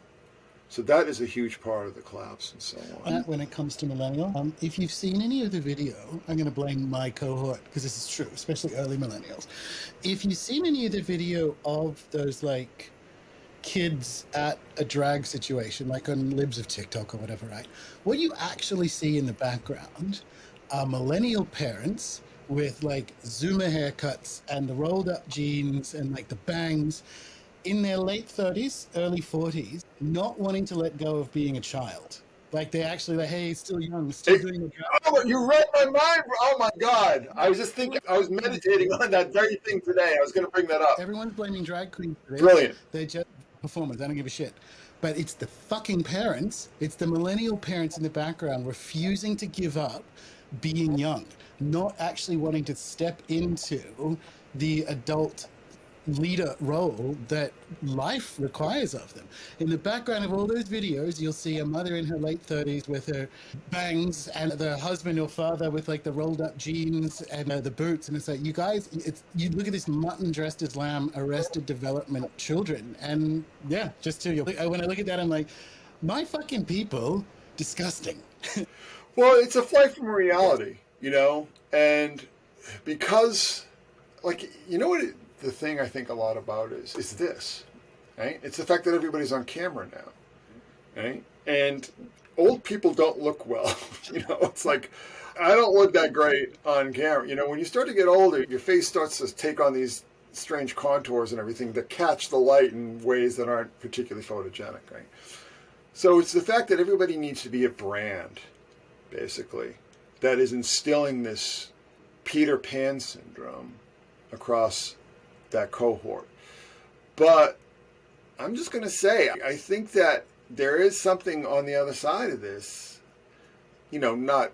So that is a huge part of the collapse and so on. When it comes to millennial, if you've seen any of the video, I'm going to blame my cohort because this is true, especially early millennials. If you've seen any of the video of those like kids at a drag situation, like on libs of TikTok or whatever, right? What you actually see in the background are millennial parents with like Zoomer haircuts and the rolled up jeans and like the bangs in their late 30s, early 40s, not wanting to let go of being a child. Like they actually like, hey, still young, still doing the job. Oh, you read my mind. Oh my God. I was just thinking, I was meditating on that very thing today. I was going to bring that up. Everyone's blaming drag queens for this. Brilliant. They're just performers. I don't give a shit. But it's the fucking parents, it's the millennial parents in the background refusing to give up being young, not actually wanting to step into the adult leader role that life requires of them. In the background of all those videos, you'll see a mother in her late 30s with her bangs and the husband or father with like the rolled up jeans and the boots. And it's like, you guys, you look at this mutton dressed as lamb, arrested development children. And yeah, just to, when I look at that, I'm like, my fucking people, disgusting. Well, it's a flight from reality, you know, and because, like, you know what the thing I think a lot about is this, right? It's the fact that everybody's on camera now, right? And old people don't look well, you know. It's like, I don't look that great on camera. You know, when you start to get older, your face starts to take on these strange contours and everything that catch the light in ways that aren't particularly photogenic, right? So it's the fact that everybody needs to be a brand, basically, that is instilling this Peter Pan syndrome across that cohort. But I'm just going to say, I think that there is something on the other side of this, you know, not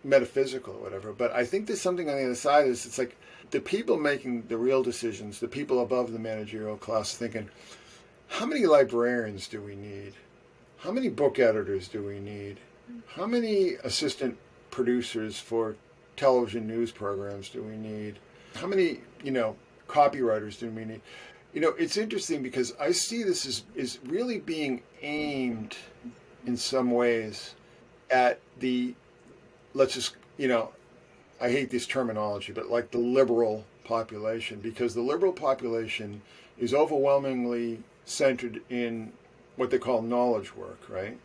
metaphysical or whatever, but I think there's something on the other side of this. It's like the people making the real decisions, the people above the managerial class thinking, how many librarians do we need? How many book editors do we need? How many assistant producers for television news programs do we need? How many, you know, copywriters do we need? You know, it's interesting because I see this as really being aimed in some ways at the, let's just, you know, I hate this terminology, but like the liberal population, because the liberal population is overwhelmingly centered in what they call knowledge work, right?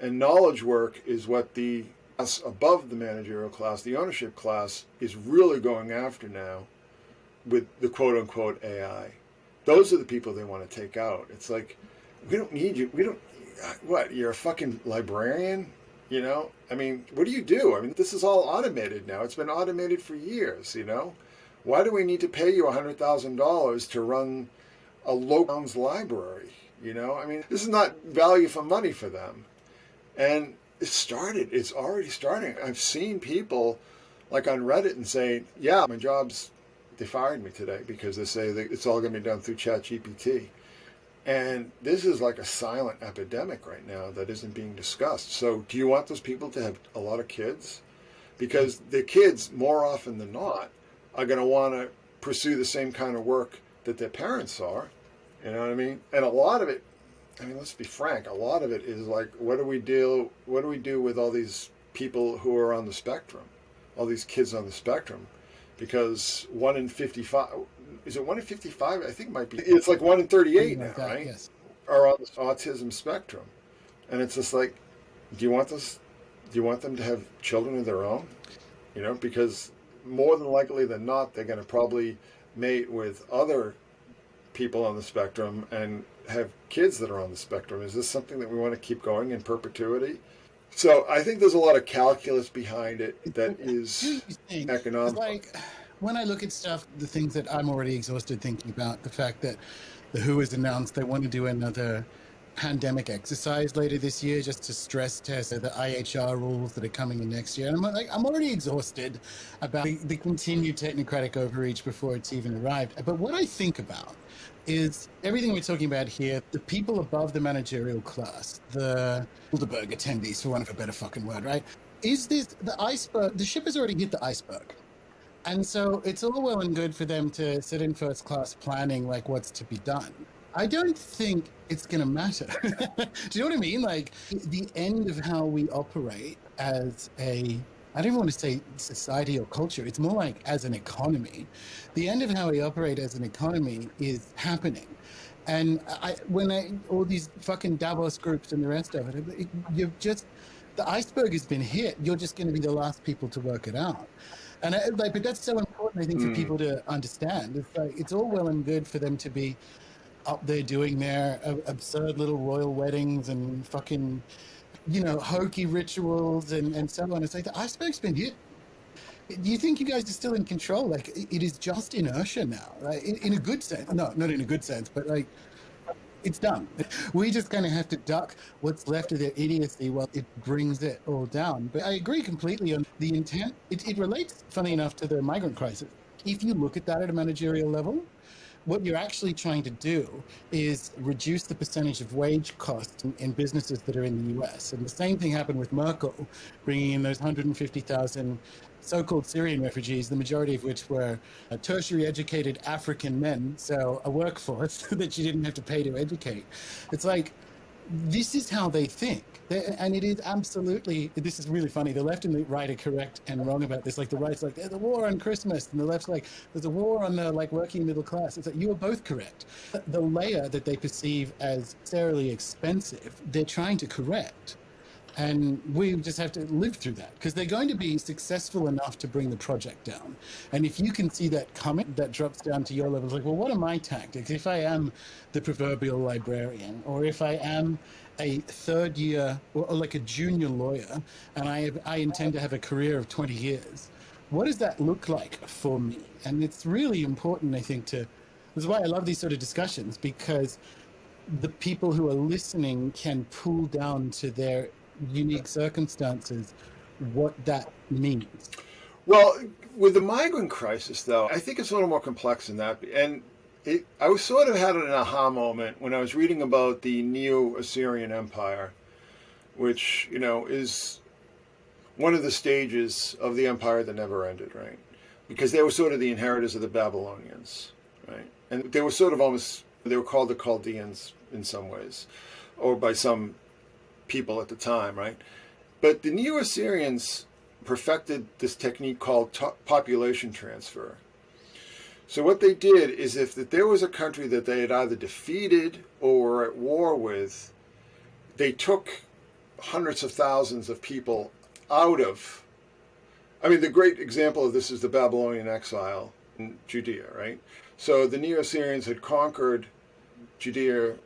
And knowledge work is what the us above the managerial class, the ownership class, is really going after now with the quote-unquote AI. Those are the people they want to take out. It's like, we don't need you. We don't, what, you're a fucking librarian? You know? I mean, what do you do? I mean, this is all automated now. It's been automated for years, you know? Why do we need to pay you $100,000 to run a local library? You know? I mean, this is not value for money for them. And it's already starting. I've seen people like on Reddit and say, yeah, my job's, they fired me today because they say that it's all going to be done through ChatGPT. And this is like a silent epidemic right now that isn't being discussed. So do you want those people to have a lot of kids? Because the kids, more often than not, are going to want to pursue the same kind of work that their parents are. You know what I mean? And a lot of it, I mean, let's be frank, a lot of it is like, what do we do with all these people who are on the spectrum? All these kids on the spectrum? Because 1 in 55, is it 1 in 55? I think it might be. It's like 1 in 38 now, right? Yes. Are on the autism spectrum. And it's just like, do you want them to have children of their own? You know, because more than likely than not, they're going to probably mate with other people on the spectrum and have kids that are on the spectrum. Is this something that we want to keep going in perpetuity? So I think there's a lot of calculus behind it that is economic. Like when I look at stuff, the things that I'm already exhausted thinking about, the fact that the WHO has announced they want to do another pandemic exercise later this year just to stress test the IHR rules that are coming in next year. And I'm already exhausted about the continued technocratic overreach before it's even arrived. But what I think about is everything we're talking about here, the people above the managerial class, the Bilderberg attendees, for want of a better fucking word, right? Is this the iceberg? The ship has already hit the iceberg. And so it's all well and good for them to sit in first class planning like what's to be done. I don't think it's going to matter. Do you know what I mean? Like the end of how we operate as a, I don't even want to say society or culture. It's more like as an economy. The end of how we operate as an economy is happening. And all these fucking Davos groups and the rest of it, you've just, the iceberg has been hit. You're just going to be the last people to work it out. And but that's so important, I think, for Mm. people to understand. It's like, it's all well and good for them to be up there doing their absurd little royal weddings and fucking, hokey rituals and so on. It's like the iceberg's been hit. Do you think you guys are still in control? Like it is just inertia now, right? In a good sense. No, not in a good sense, but like it's done. We just kind of have to duck what's left of their idiocy while it brings it all down. But I agree completely on the intent. It relates, funny enough, to the migrant crisis. If you look at that at a managerial level, what you're actually trying to do is reduce the percentage of wage costs in businesses that are in the US. And the same thing happened with Merkel, bringing in those 150,000 so-called Syrian refugees, the majority of which were tertiary educated African men, so a workforce that you didn't have to pay to educate. It's like, this is how they think. And it is absolutely, this is really funny. The left and the right are correct and wrong about this. Like the right's like, there's a war on Christmas. And the left's like, there's a war on the working middle class. It's like, you are both correct. The layer that they perceive as necessarily expensive, they're trying to correct. And we just have to live through that because they're going to be successful enough to bring the project down. And if you can see that coming, that drops down to your level. Like, well, what are my tactics? If I am the proverbial librarian, or if I am a third year or like a junior lawyer, and I intend to have a career of 20 years, what does that look like for me? And it's really important, I think, this is why I love these sort of discussions, because the people who are listening can pull down to their unique circumstances what that means. Well, with the migrant crisis, though, I think it's a little more complex than that. And I was sort of had an aha moment when I was reading about the Neo-Assyrian Empire, which, is one of the stages of the empire that never ended, right? Because they were sort of the inheritors of the Babylonians, right? And they were sort of they were called the Chaldeans in some ways, or by some people at the time, right? But the Neo-Assyrians perfected this technique called population transfer. So what they did is if there was a country that they had either defeated or were at war with, they took hundreds of thousands of people out of, I mean, the great example of this is the Babylonian exile in Judea, right? So the Neo-Assyrians had conquered Judea or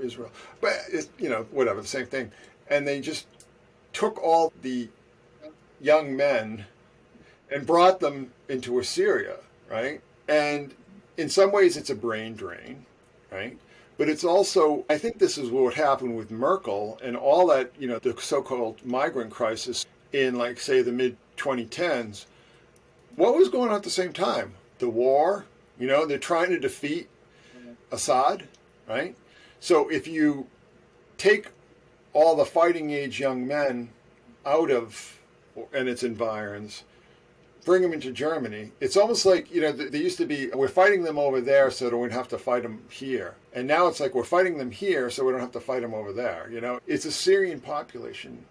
Israel, but whatever, the same thing. And they just took all the young men and brought them into Assyria, right? And in some ways it's a brain drain, right? But it's also, I think this is what happened with Merkel and all that, the so-called migrant crisis in, like, say, the mid-2010s. What was going on at the same time? The war, they're trying to defeat Assad, right? So if you take all the fighting age young men out of and its environs, bring them into Germany, it's almost like, they used to be, we're fighting them over there so that we don't have to fight them here. And now it's like we're fighting them here so we don't have to fight them over there. It's a Syrian population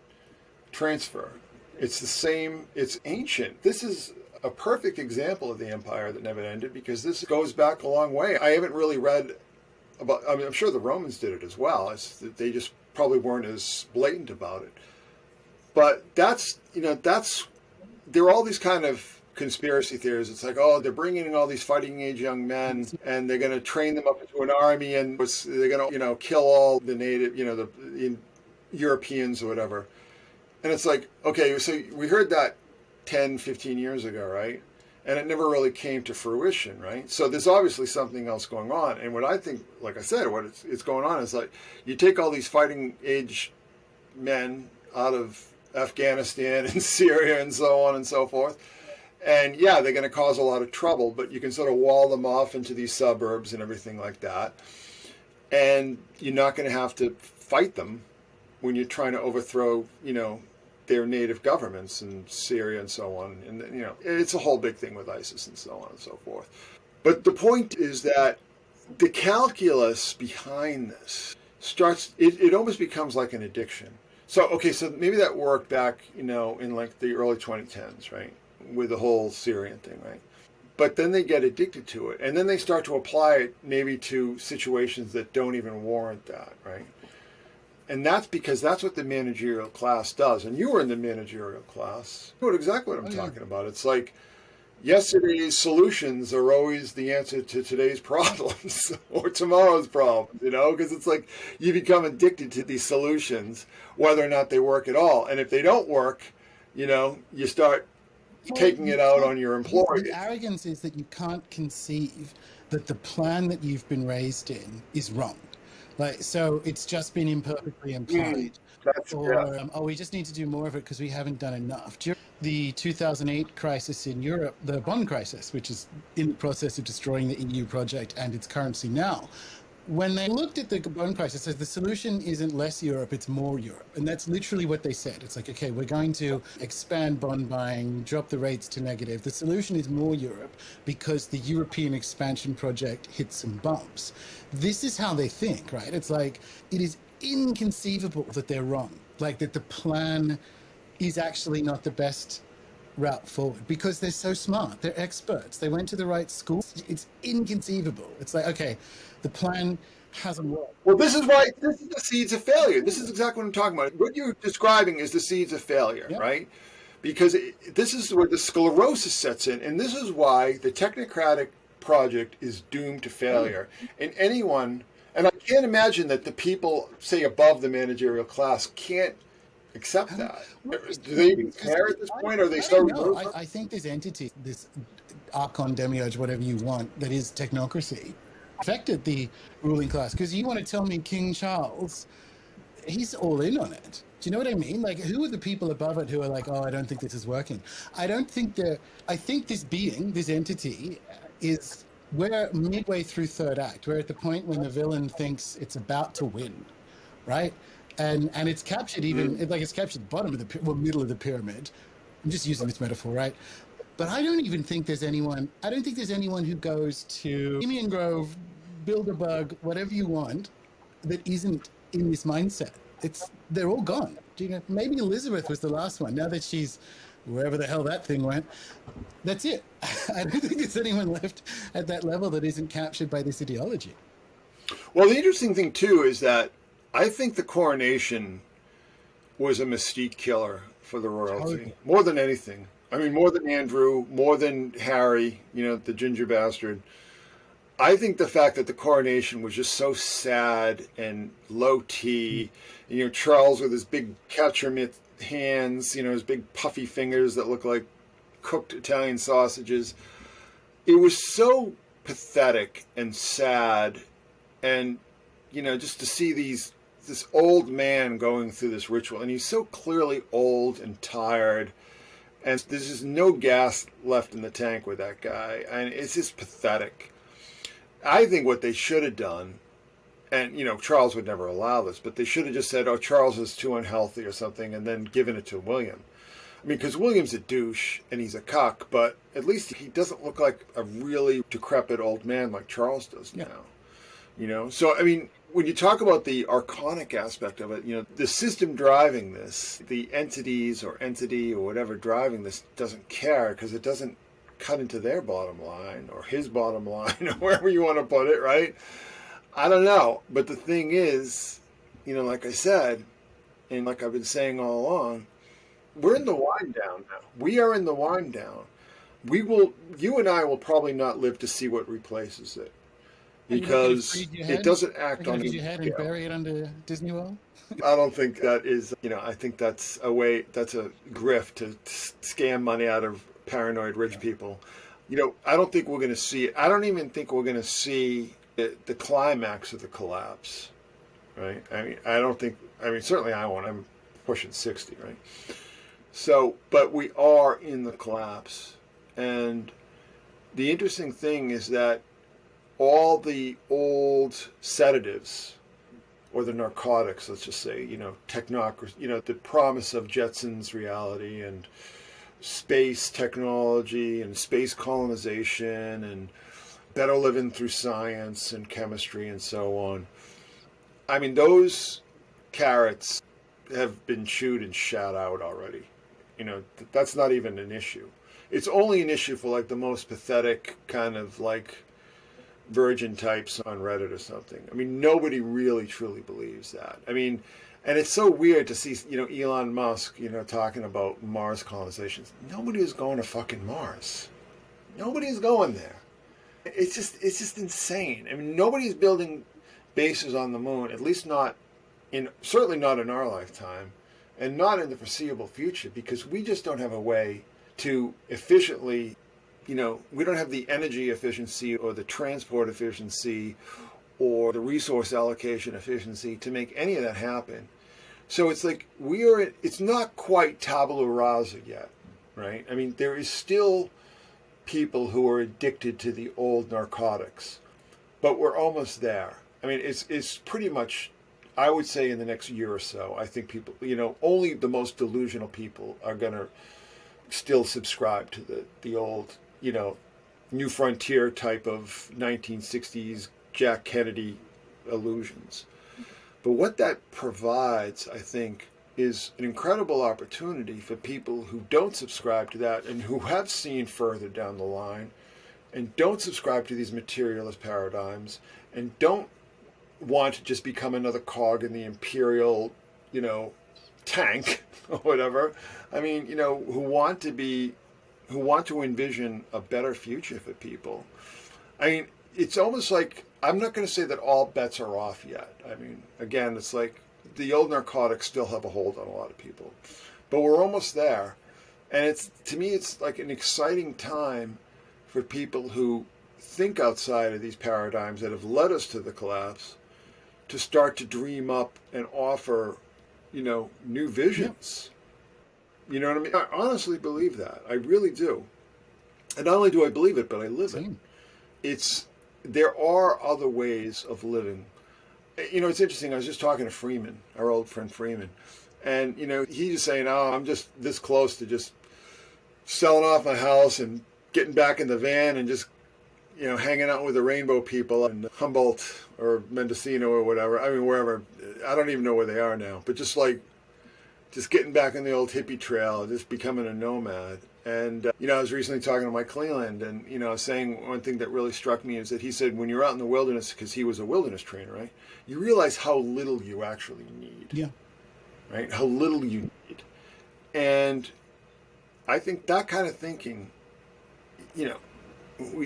transfer. It's the same, it's ancient. This is a perfect example of the empire that never ended because this goes back a long way. I haven't really read about, I mean, I'm sure the Romans did it as well. They just probably weren't as blatant about it. But there are all these kind of conspiracy theories. It's like, oh, they're bringing in all these fighting age young men and they're going to train them up into an army and they're going to, kill all the native, the Europeans or whatever. And it's like, okay, so we heard that 10, 15 years ago, right? And it never really came to fruition, right? So there's obviously something else going on. And what I think, like I said, what it's going on is like you take all these fighting age men out of Afghanistan and Syria and so on and so forth. And yeah, they're going to cause a lot of trouble, but you can sort of wall them off into these suburbs and everything like that. And you're not going to have to fight them when you're trying to overthrow, their native governments in Syria and so on. And, it's a whole big thing with ISIS and so on and so forth. But the point is that the calculus behind this starts, it almost becomes like an addiction. So, okay, so maybe that worked back, in like the early 2010s, right? With the whole Syrian thing, right? But then they get addicted to it. And then they start to apply it maybe to situations that don't even warrant that, right? And that's because that's what the managerial class does. And you were in the managerial class. You know exactly what I'm talking about. It's like yesterday's solutions are always the answer to today's problems or tomorrow's problems, because it's like you become addicted to these solutions, whether or not they work at all. And if they don't work, you start taking it out on your employees. The arrogance is that you can't conceive that the plan that you've been raised in is wrong. Like, so it's just been imperfectly implied. We just need to do more of it because we haven't done enough. During the 2008 crisis in Europe, the bond crisis, which is in the process of destroying the EU project and its currency now, when they looked at the bond crisis, they said the solution isn't less Europe, it's more Europe. And that's literally what they said. It's like, okay, we're going to expand bond buying, drop the rates to negative. The solution is more Europe because the European expansion project hit some bumps. This is how they think, right? It's like, it is inconceivable that they're wrong. Like that the plan is actually not the best route forward because they're so smart. They're experts. They went to the right school. It's inconceivable. It's like, okay, the plan hasn't worked. Well, this is the seeds of failure. This is exactly what I'm talking about. What you're describing is the seeds of failure, right? Because this is where the sclerosis sets in, and this is why the technocratic project is doomed to failure. And I can't imagine that the people, say, above the managerial class can't accept that. Do they even care at this point, or are they so removed? I think this entity, this archon, demiurge, whatever you want, that is technocracy, affected the ruling class. Because you want to tell me King Charles, he's all in on it. Do you know what I mean? Like, who are the people above it who are like, oh, I don't think this is working? I think this being, this entity, we're midway through third act. We're at the point when the villain thinks it's about to win, right? And it's captured it's captured the bottom of the middle of the pyramid. I'm just using this metaphor, right? But I don't think there's anyone who goes to Bohemian Grove, Bilderberg, whatever you want, that isn't in this mindset. They're all gone. Maybe Elizabeth was the last one. Now that she's wherever the hell that thing went, that's it. I don't think there's anyone left at that level that isn't captured by this ideology. Well, the interesting thing too is that I think the coronation was a mystique killer for the royalty, more than anything. I mean, more than Andrew, more than Harry, the ginger bastard. I think the fact that the coronation was just so sad and low T, Charles with his big catcher mitt hands, his big puffy fingers that look like cooked Italian sausages. It was so pathetic and sad, and just to see this old man going through this ritual, and he's so clearly old and tired, and there's just no gas left in the tank with that guy, and it's just pathetic. I think what they should have done, and Charles would never allow this, but they should have just said, oh, Charles is too unhealthy or something, and then given it to William. I mean, because William's a douche and he's a cuck, but at least he doesn't look like a really decrepit old man like Charles does now. So I mean, when you talk about the archonic aspect of it, the system driving this, the entities or entity or whatever driving this doesn't care because it doesn't cut into their bottom line or his bottom line or wherever you want to put it, right? I don't know. But the thing is, like I said, and like I've been saying all along, we're in the wind down now. We are in the wind down. You and I will probably not live to see what replaces it. Because it doesn't act on your head and bury it under Disney World. I don't think that is, I think that's a grift to scam money out of paranoid rich people. I don't think we're going to see it. I don't even think we're going to see the climax of the collapse, right? Certainly I won't. I'm pushing 60, right? So, but we are in the collapse. And the interesting thing is that all the old sedatives, or the narcotics, let's just say, technocracy, the promise of Jetsons reality and space technology and space colonization and better living through science and chemistry and so on. I mean, those carrots have been chewed and shot out already. You know, that's not even an issue. It's only an issue for like the most pathetic kind of like virgin types on Reddit or something. I mean, nobody really truly believes that. I mean, and it's so weird to see, you know, Elon Musk, you know, talking about Mars colonizations. Nobody is going to fucking Mars. Nobody is going there. It's just insane. I mean, nobody's building bases on the moon, at least not certainly not in our lifetime, and not in the foreseeable future, because we just don't have a way to efficiently, you know, we don't have the energy efficiency or the transport efficiency or the resource allocation efficiency to make any of that happen. So it's like it's not quite tabula rasa yet, right? I mean, there is still people who are addicted to the old narcotics, but we're almost there. I mean, it's pretty much, I would say in the next year or so, I think people, you know, only the most delusional people are going to still subscribe to the old, you know, New Frontier type of 1960s Jack Kennedy illusions. But what that provides, I think, is an incredible opportunity for people who don't subscribe to that and who have seen further down the line and don't subscribe to these materialist paradigms and don't want to just become another cog in the imperial, you know, tank or whatever. I mean, you know, who want to envision a better future for people. I mean, it's almost like, I'm not going to say that all bets are off yet. I mean, again, it's like the old narcotics still have a hold on a lot of people, but we're almost there. And to me, it's like an exciting time for people who think outside of these paradigms that have led us to the collapse to start to dream up and offer, you know, new visions. Yeah. You know what I mean? I honestly believe that. I really do. And not only do I believe it, but I live it. There are other ways of living. You know, it's interesting. I was just talking to Freeman, our old friend Freeman, and, you know, he's just saying, oh, I'm just this close to just selling off my house and getting back in the van and just, you know, hanging out with the rainbow people in Humboldt or Mendocino or whatever. I mean, wherever. I don't even know where they are now, but just getting back on the old hippie trail, just becoming a nomad. And, you know, I was recently talking to Mike Cleland, and, you know, saying one thing that really struck me is that he said when you're out in the wilderness, because he was a wilderness trainer, right, you realize how little you actually need. Yeah. Right? How little you need. And I think that kind of thinking, you know,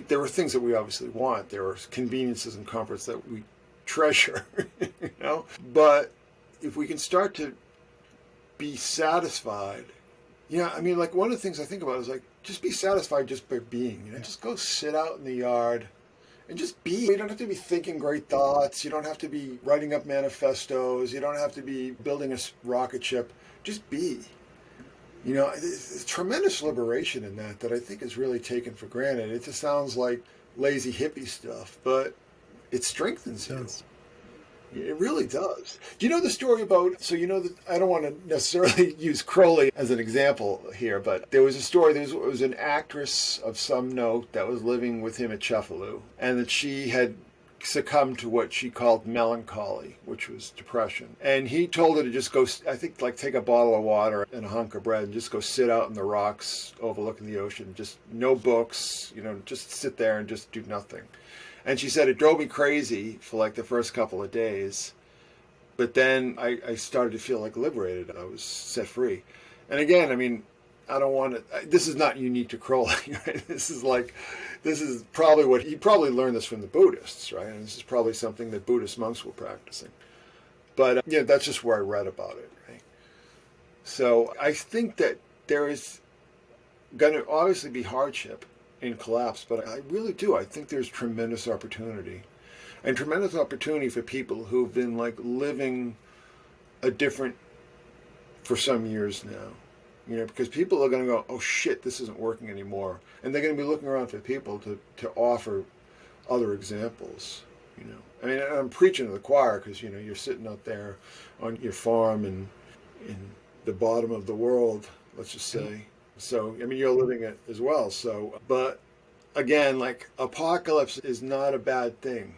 there are things that we obviously want. There are conveniences and comforts that we treasure, you know. But if we can start to be satisfied, you know, I mean, like one of the things I think about is like, just be satisfied just by being, you know, just go sit out in the yard and just be. You don't have to be thinking great thoughts. You don't have to be writing up manifestos. You don't have to be building a rocket ship. Just be. You know, there's tremendous liberation in that I think is really taken for granted. It just sounds like lazy hippie stuff, but it strengthens you. It really does. Do you know the story about, so you know that, I don't want to necessarily use Crowley as an example here, but there was a story, there was an actress of some note that was living with him at Cefalù, and that she had succumbed to what she called melancholy, which was depression. And he told her to just go, I think, like take a bottle of water and a hunk of bread and just go sit out in the rocks overlooking the ocean, just no books, you know, just sit there and just do nothing. And she said, it drove me crazy for like the first couple of days. But then I started to feel like liberated. I was set free. And again, I mean, I don't want to, this is not unique to Crowley, right? This is probably what, he probably learned this from the Buddhists, right? And this is probably something that Buddhist monks were practicing. But, you know, that's just where I read about it, right? So I think that there is going to obviously be hardship in collapse, but I really do. I think there's tremendous opportunity, and tremendous opportunity for people who've been like living a different for some years now, you know, because people are going to go, oh shit, this isn't working anymore, and they're going to be looking around for people to offer other examples, you know. I mean, I'm preaching to the choir because, you know, you're sitting out there on your farm and in the bottom of the world, let's just say. So, I mean, you're living it as well. So, but again, like apocalypse is not a bad thing.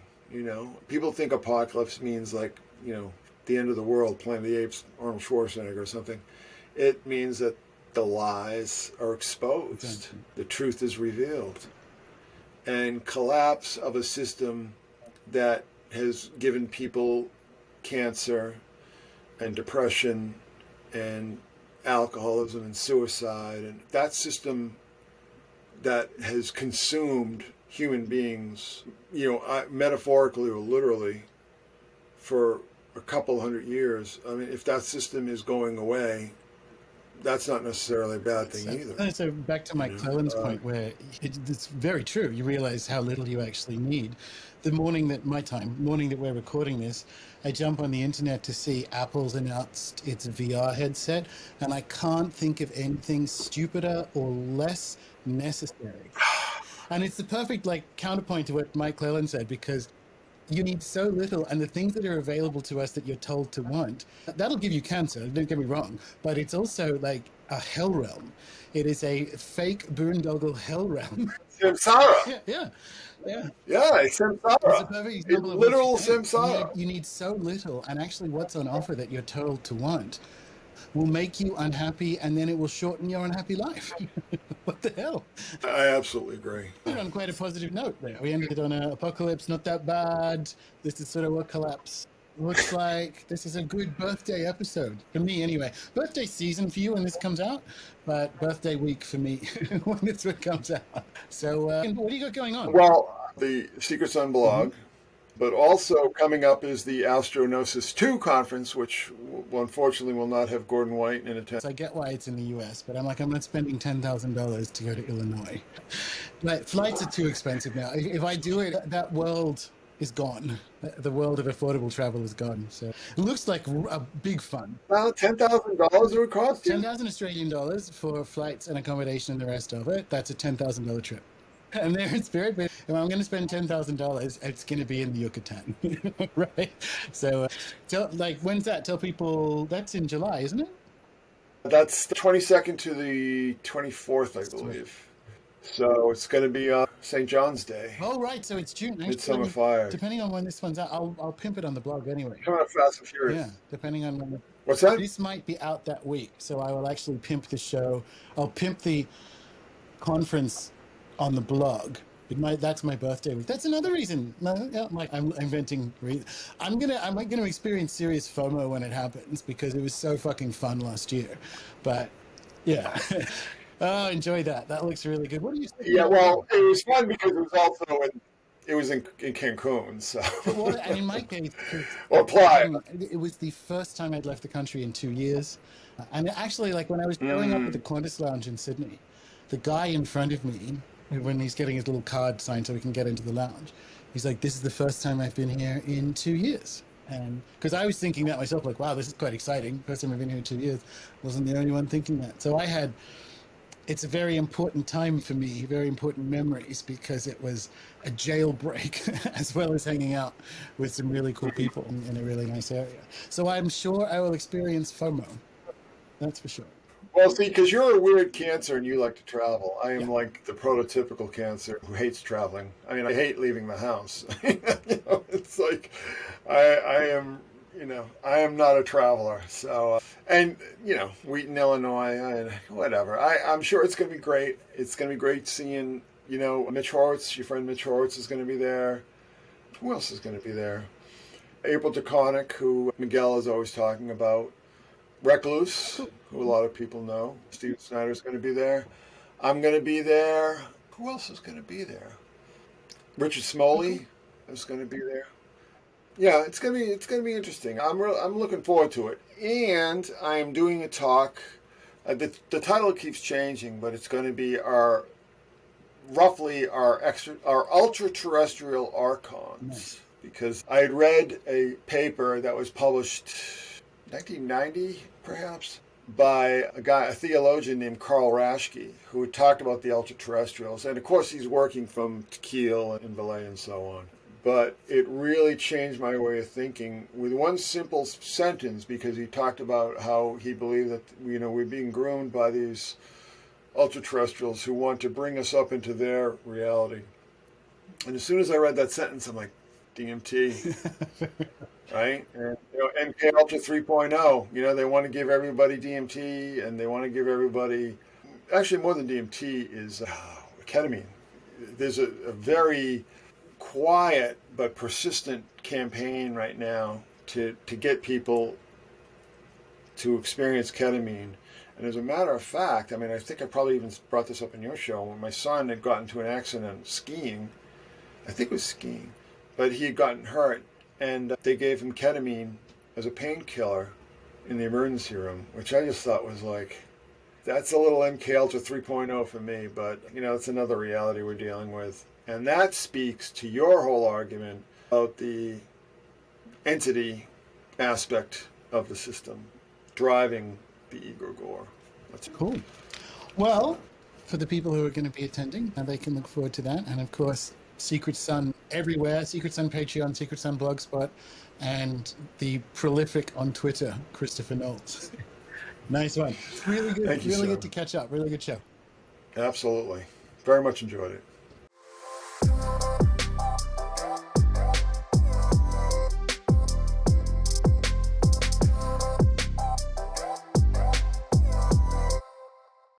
People think apocalypse means like the end of the world, Planet of the Apes, Arnold Schwarzenegger or something. It means that the lies are exposed, Exactly. the truth is revealed, and collapse of a system that has given people cancer and depression and alcoholism and suicide, and that system that has consumed human beings, metaphorically or literally, for a couple hundred years. I mean, if that system is going away, that's not necessarily a bad thing either. So back to Mike Clelland's point, where it's very true. You realize how little you actually need. The morning that we're recording this, I jump on the internet to see Apple's announced its VR headset, and I can't think of anything stupider or less necessary. And it's the perfect counterpoint to what Mike Clelland said, because you need so little, and the things that are available to us that you're told to want, that'll give you cancer, don't get me wrong, but it's also like a hell realm. It is a fake boondoggle hell realm. Samsara. Yeah. Yeah, it's samsara. It's a perfect example of literal samsara. You need so little, and actually what's on offer that you're told to want will make you unhappy, and then it will shorten your unhappy life. What the hell? I absolutely agree. On quite a positive note there. We ended on an apocalypse, not that bad. This is sort of what collapse looks like. This is a good birthday episode, for me anyway. Birthday season for you when this comes out, but birthday week for me when this one comes out. So what do you got going on? Well, the Secret Sun blog, but also coming up is the Astronosis 2 conference, which unfortunately will not have Gordon White in attendance. So I get why it's in the US, but I'm not spending $10,000 to go to Illinois. But flights are too expensive now. If I do it, that world is gone. The world of affordable travel is gone. So it looks like a big fun. Well, $10,000 it would cost you. 10,000 Australian dollars for flights and accommodation and the rest of it. That's a $10,000 trip. I'm there in spirit, but if I'm going to spend $10,000, it's going to be in the Yucatan, right? So, when's that? Tell people that's in July, isn't it? That's the 22nd to the 24th, I believe. So it's going to be St. John's Day. Oh, right. So it's June. Midsummer Fire. Depending on when this one's out, I'll pimp it on the blog anyway. Coming up fast and furious. Yeah, depending on when. What's that? This might be out that week, so I will actually pimp the show. I'll pimp the conference on the blog. That's my birthday week. That's another reason. I'm inventing. I'm gonna experience serious FOMO when it happens, because it was so fucking fun last year. But yeah. Oh, enjoy that. That looks really good. What do you think? Yeah, well, it was fun because it was also in Cancun. So. Well, and in my case, it was the first time I'd left the country in 2 years. And actually, when I was showing up at the Qantas Lounge in Sydney, the guy in front of me, when he's getting his little card signed so he can get into the lounge, he's like, "This is the first time I've been here in 2 years." And because I was thinking that myself, wow, this is quite exciting. First time I've been here in 2 years. Wasn't the only one thinking that. So it's a very important time for me, very important memories, because it was a jailbreak as well as hanging out with some really cool people in a really nice area. So I'm sure I will experience FOMO. That's for sure. Well, see, because you're a weird Cancer and you like to travel. I am like the prototypical Cancer who hates traveling. I mean, I hate leaving the house. It's like I am. I am not a traveler. So, Wheaton, Illinois, whatever. I'm sure it's going to be great. It's going to be great seeing, Mitch Horowitz, your friend Mitch Horowitz is going to be there. Who else is going to be there? April DeConnick, who Miguel is always talking about. Recluse, who a lot of people know. Steve Snyder's going to be there. I'm going to be there. Who else is going to be there? Richard Smalley is going to be there. Yeah, it's gonna be interesting. I'm looking forward to it, and I am doing a talk. The title keeps changing, but it's going to be our ultra terrestrial archons. Nice. Because I had read a paper that was published 1990, perhaps, by a theologian named Carl Raschke, who had talked about the ultra terrestrials, and of course he's working from Kiel and Valais and so on. But it really changed my way of thinking with one simple sentence, because he talked about how he believed that we're being groomed by these ultra-terrestrials who want to bring us up into their reality. And as soon as I read that sentence, I'm like, DMT, right? And MK Ultra 3.0, they want to give everybody DMT, and they want to give everybody, actually more than DMT is ketamine. There's a very quiet but persistent campaign right now to get people to experience ketamine. And as a matter of fact, I think I probably even brought this up in your show, when my son had gotten into an accident skiing, I think it was skiing, but he had gotten hurt, and they gave him ketamine as a painkiller in the emergency room, which I just thought was like, that's a little MK Ultra 3.0 for me, but, it's another reality we're dealing with. And that speaks to your whole argument about the entity aspect of the system driving the egregore. That's cool. Well, for the people who are going to be attending, they can look forward to that. And of course, Secret Sun everywhere, Secret Sun Patreon, Secret Sun Blogspot, and the prolific on Twitter, Christopher Knowles. Nice one. Really good. Thank you, really sir. good to catch up. Really good show. Absolutely. Very much enjoyed it.